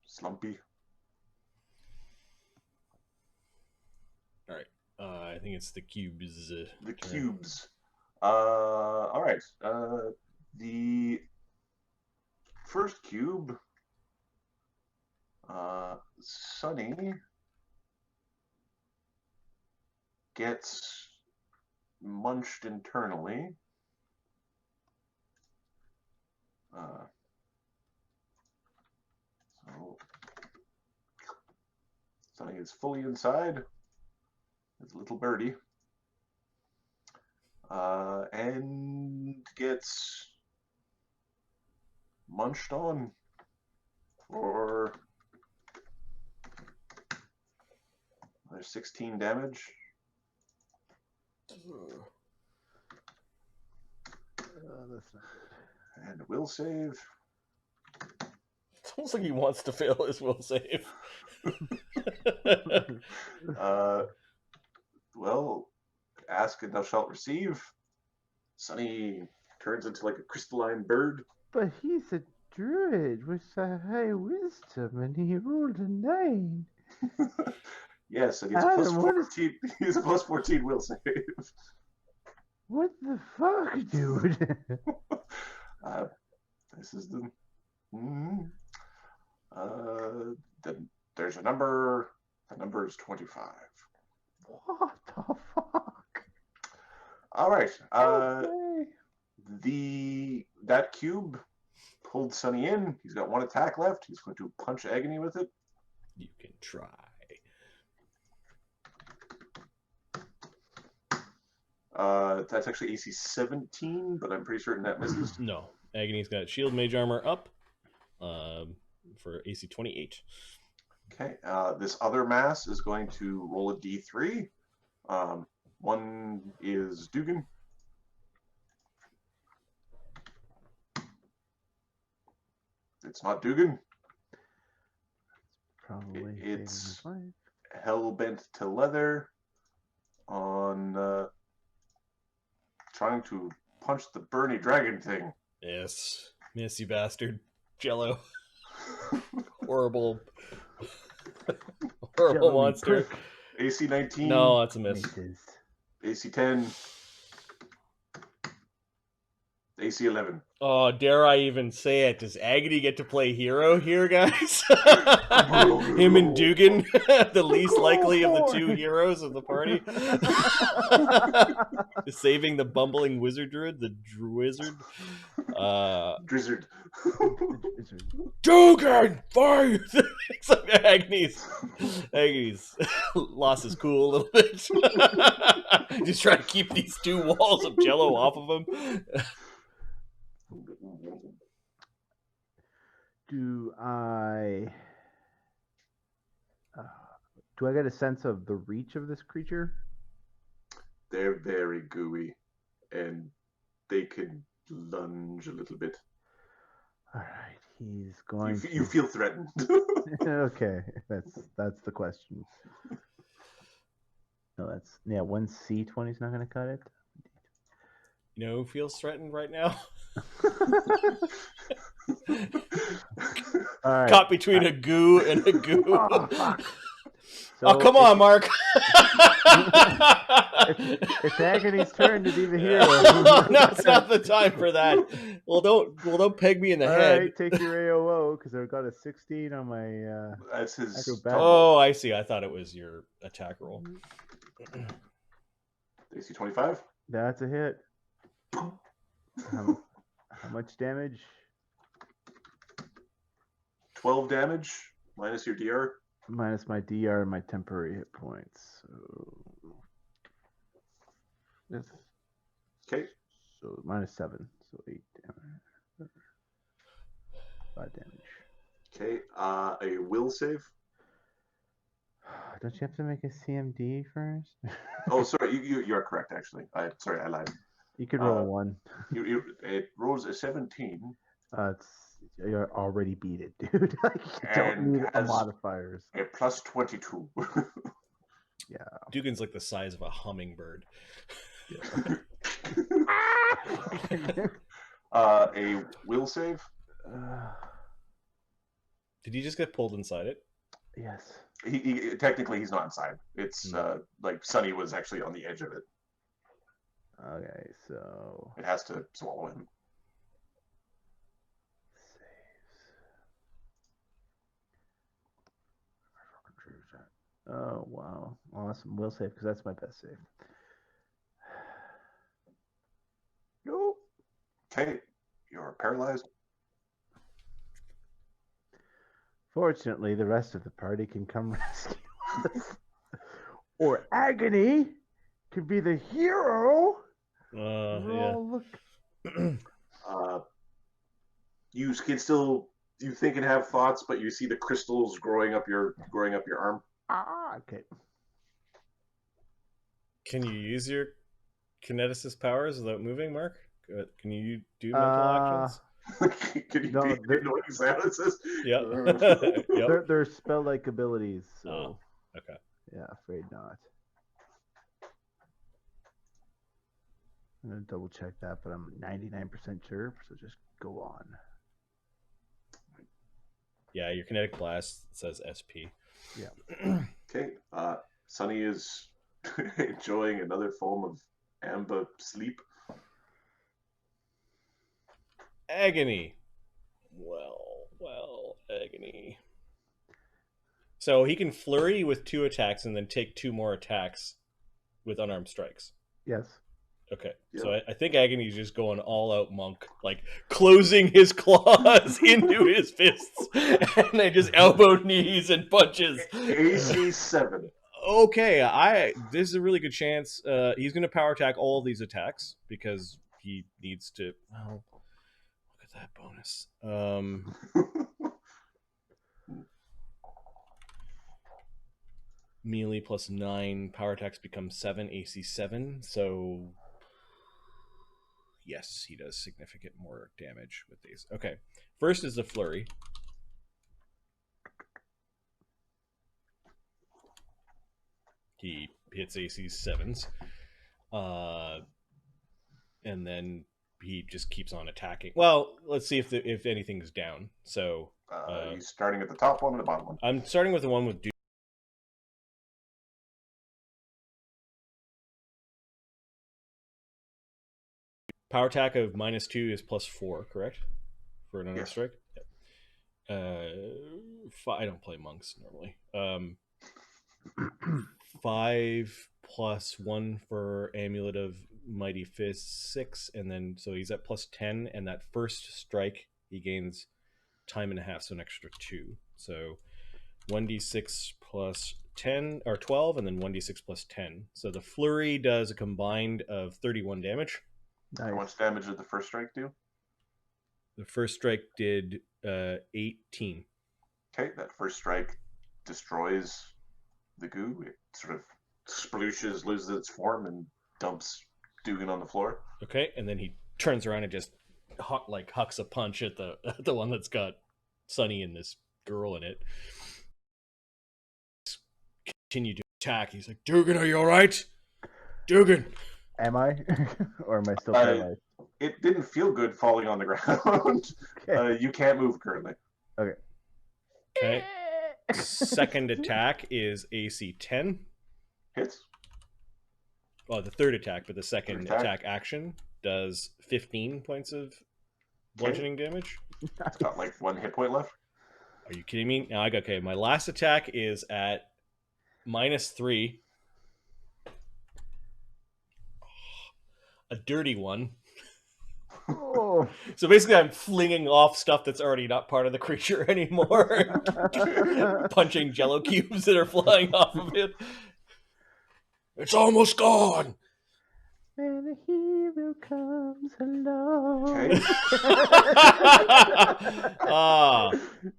slumpy. All right. I think it's the cubes. The cubes. All right. The first cube, Sunny, gets munched internally. So Sunny is fully inside. It's a little birdie. And gets munched on for another 16 damage. That's not good. And will save. It's almost like he wants to fail his will save. Well, ask and thou shalt receive. Sunny turns into like a crystalline bird. But he's a druid with a high wisdom, and he rolled a 9. Yes, and he's a plus 14. He's a plus 14 will save. What the fuck, dude? This is the. Then there's a number. The number is 25. What the fuck? All right. Okay. That cube pulled Sunny in. He's got one attack left. He's going to punch Agony with it. You can try. That's actually AC 17, but I'm pretty certain that misses. No. Agony's got shield mage armor up for AC 28. Okay. This other mass is going to roll a D3. One is Duggan. It's not Duggan. Probably It's saving his life. hell-bent to leather on trying to punch the Bernie dragon thing. Yes. Miss, you bastard. Jello. Horrible. Horrible Jello-y monster. prick. AC 19. No, that's a miss. Misses. AC 10. AC 11. Oh, dare I even say it? Does Agony get to play hero here, guys? Him and Duggan, the least likely of the two heroes of the party. Saving the bumbling wizard druid, the wizard. Drizzard. Duggan, fight! Agony's lost his cool a little bit. Just trying to keep these two walls of jello off of him. Do I get a sense of the reach of this creature? They're very gooey, and they can lunge a little bit. All right, he's going. You feel threatened. Okay, that's the question. No, that's 1C20 is not going to cut it. You know who feels threatened right now? All right. Caught between a goo and a goo. Oh, fuck. So Oh, come on, Mark. It's Agony's turn to be the hero. No, it's not the time for that. Well, don't peg me in the All head. right, take your AOO because I've got a 16 on my. That's his. acrobatic. Oh, I see. I thought it was your attack roll. AC 25. That's a hit. How much damage? 12 damage minus your DR. Minus my DR and my temporary hit points. So, yes. Okay. So minus 7. So 8 damage. 5 damage. Okay. A will save. Don't you have to make a CMD first? Oh, sorry. You are correct. Actually, I lied. You could roll a 1. It rolls a 17. You're already beat it, dude. Like, you don't And need has- modifiers. A plus 22. Yeah. Duggan's like the size of a hummingbird. A will save. Did he just get pulled inside it? Yes. He technically he's not inside. It's like Sunny was actually on the edge of it. Okay, so It has to swallow him. saves. Oh wow, awesome. Will save because that's my best save. Nope. Okay, you're paralyzed. Fortunately, the rest of the party can come rescue us. Or Agony can be the hero. Yeah. Oh, look. You can still think and have thoughts, but you see the crystals growing up your arm. Okay. Can you use your kineticist powers without moving, Mark? Can you do mental actions? Can you No, do annoying silences? Yep. Yep. They're spell-like abilities, so Oh, okay. yeah, afraid not. I'm gonna double check that, but I'm 99% sure, so just go on. Yeah, your kinetic blast says SP. Yeah. Okay. Sunny is enjoying another form of Amba sleep. Agony. Well, Well, Agony. So he can flurry with 2 attacks and then take 2 more attacks with unarmed strikes. Yes. Okay, Yep. so I think Agony's just going all out monk, like closing his claws into his fists, and then just elbow knees and punches. AC 7. Okay, this is a really good chance. He's going to power attack all of these attacks because he needs to. Well, look at that bonus. Melee plus 9, power attacks become 7, AC 7. So yes, he does significant more damage with these. Okay, first is the flurry. He hits AC 7s. And then he just keeps on attacking. Well, let's see if anything's down. So You starting at the top one or the bottom one? I'm starting with the one with power attack of -2 is +4, correct? For an unarmed strike? Yep. I don't play monks normally. 5 plus 1 for Amulet of Mighty Fist, 6, and then so he's at +10, and that first strike he gains time and a half, so an extra 2. So 1d6 plus 10 or 12, and then 1d6 plus 10. So the flurry does a combined of 31 damage. How Nice. much damage did the first strike do? The first strike did 18. Okay, that first strike destroys the goo. It sort of splooshes, loses its form, and dumps Duggan on the floor. Okay, and then he turns around and just hucks a punch at the one that's got Sunny and this girl in it. Continue to attack. He's like, Duggan, are you all right? Duggan. Am I? Or am I still paralyzed? It didn't feel good falling on the ground. Okay. You can't move currently. Okay. Second attack is AC 10. Hits. Well, the third attack, but the second Third attack action does 15 points of bludgeoning damage. It's got like 1 hit point left. Are you kidding me? Now okay. My last attack is at -3. A dirty one. Oh. So basically, I'm flinging off stuff that's already not part of the creature anymore. Punching jello cubes that are flying off of it. It's almost gone. When a hero comes along. Okay.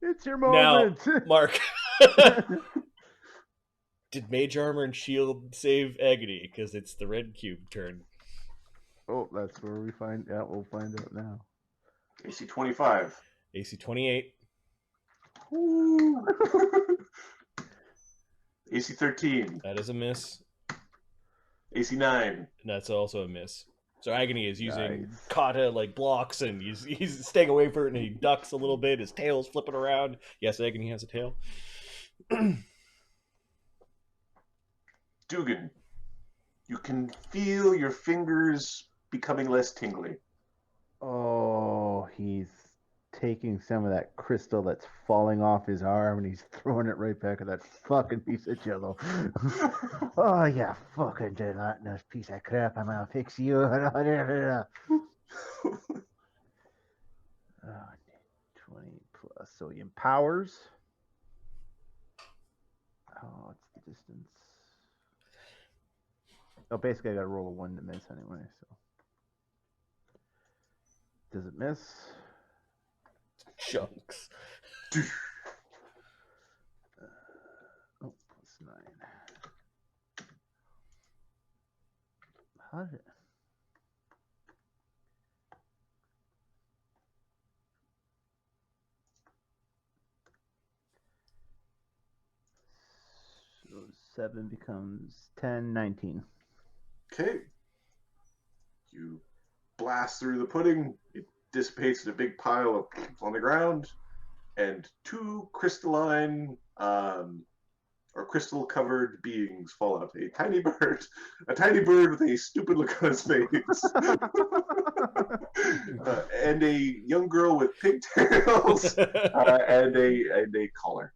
It's your Now, moment. Mark. Did Mage Armor and Shield save Agony? Because it's the red cube turn. Oh, that's where we find out. We'll find out now. AC 25. AC 28. Ooh. AC 13. That is a miss. AC 9. And that's also a miss. So Agony is using Nice. kata like blocks, and he's staying away from it, and he ducks a little bit. His tail's flipping around. Yes, Agony has a tail. Duggan, you can feel your fingers becoming less tingly. Oh, he's taking some of that crystal that's falling off his arm and he's throwing it right back at that fucking piece of jello. Oh, yeah, fucking gelatinous piece of crap. I'm gonna fix you. Oh, 20 plus. So he empowers. Oh, it's the distance. Oh, basically, I gotta roll a 1 to miss anyway, so. Does it miss? Chunks. Oh, plus 9. How did it? So 7 becomes 10, 19. Okay. You blast through the pudding. It dissipates in a big pile of on the ground, and 2 crystalline or crystal-covered beings fall out. A tiny bird with a stupid look on his face, and a young girl with pigtails and a collar.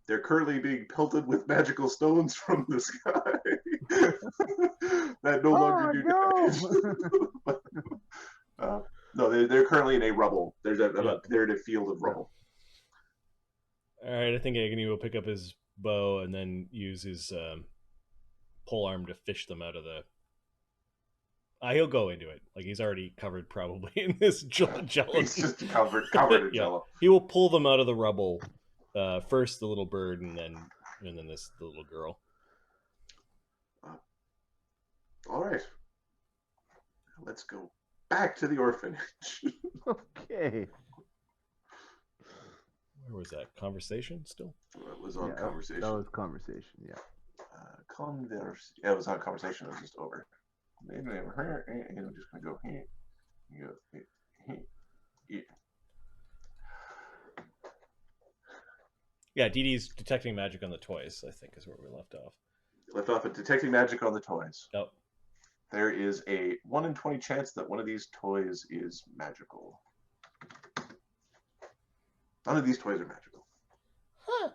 They're currently being pelted with magical stones from the sky that no longer do damage. No, they're currently in a rubble. They're in a field of rubble. All right, I think Agony will pick up his bow and then use his pole arm to fish them out of the. He'll go into it. Like he's already covered probably in this jello. He's just covered in jello. He will pull them out of the rubble. First the little bird, and then the little girl. All right, let's go back to the orphanage. Okay. Where was that conversation? Still, It was on conversation. That was conversation. Yeah. Yeah, it was on conversation. It was just over. And I'm just gonna go here. Yeah, Dee Dee's detecting magic on the toys, I think, is where we left off. Left off at detecting magic on the toys. Yep. There is a 1 in 20 chance that one of these toys is magical. None of these toys are magical. Huh.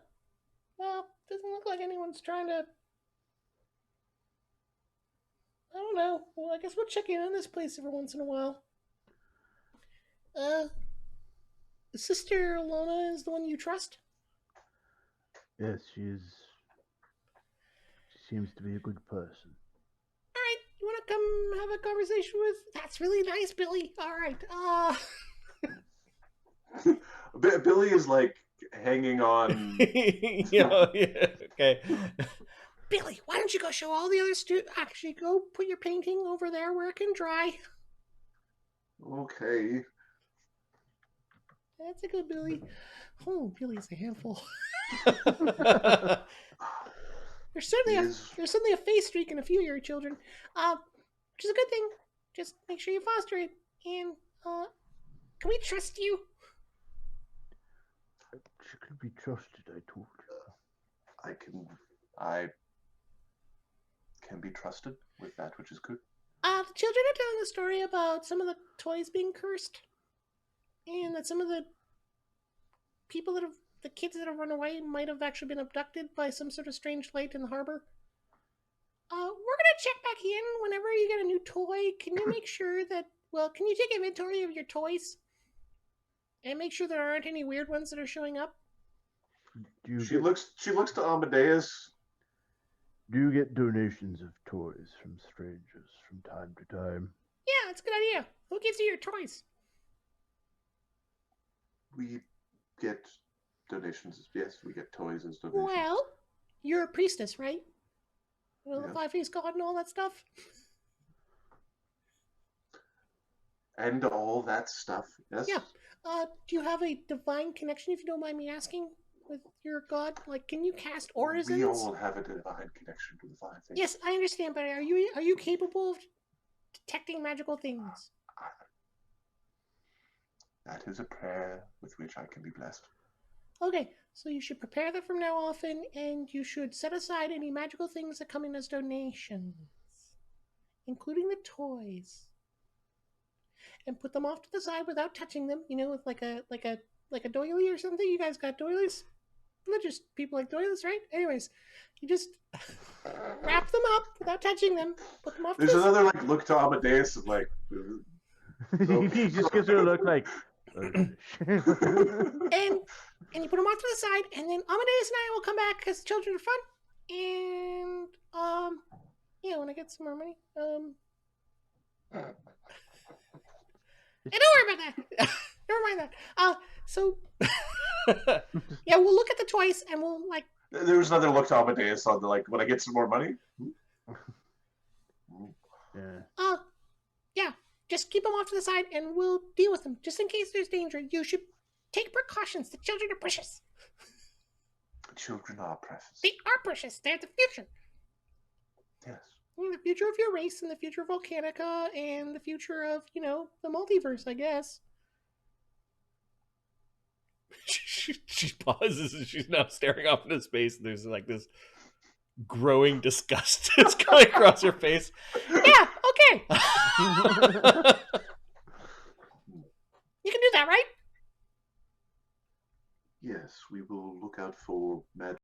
Well, doesn't look like anyone's trying to... I don't know. Well, I guess we'll check in on this place every once in a while. Sister Lona is the one you trust? Yes, she seems to be a good person. All right, you want to come have a conversation with? That's really nice, Billy. All right. Billy is like hanging on. Yeah. Okay. Billy, why don't you go show all the other students? Actually, go put your painting over there where it can dry. Okay. That's a good Billy. Oh, Billy's a handful. There's certainly a face streak in a few of your children, which is a good thing. Just make sure you foster it. And can we trust you? She can be trusted, I told you. I can be trusted with that, which is good. The children are telling a story about some of the toys being cursed, and that some of the kids that have run away might have actually been abducted by some sort of strange light in the harbor. We're gonna check back in whenever you get a new toy. Can you make sure that, can you take inventory of your toys? And make sure there aren't any weird ones that are showing up? She looks to Amadeus. Do you get donations of toys from strangers from time to time? Yeah, that's a good idea. Who gives you your toys? We get donations. Yes, we get toys as donations. Well, you're a priestess, right? Well, Yeah. the five-faced god and all that stuff. And all that stuff. Yes. Yeah. Do you have a divine connection, if you don't mind me asking, with your god? Like, can you cast orisons? We all have a divine connection to the five things. Yes, I understand, but are you capable of detecting magical things? That is a prayer with which I can be blessed. Okay, so you should prepare that from now often, and you should set aside any magical things that come in as donations, including the toys, and put them off to the side without touching them. You know, with like a doily or something. You guys got doilies? Not just people like doilies, right? Anyways, you just wrap them up without touching them. Put them off. There's another like look to Amadeus of like. He just gives her a look like. and you put them off to the side, and then Amadeus and I will come back because the children are fun. And when I get some more money, and don't worry about that. Never mind that. So yeah, we'll look at the toys, and we'll like. There was another look to Amadeus on the like when I get some more money. Yeah. Yeah. Just keep them off to the side, and we'll deal with them. Just in case there's danger, you should take precautions. The children are precious. Children are precious. They are precious. They're the future. Yes. The future of your race, and the future of Volcanica, and the future of, the multiverse, I guess. She pauses and she's now staring off into space. And there's like this growing disgust that's going across her face. Yeah, okay. You can do that, right? Yes, we will look out for magic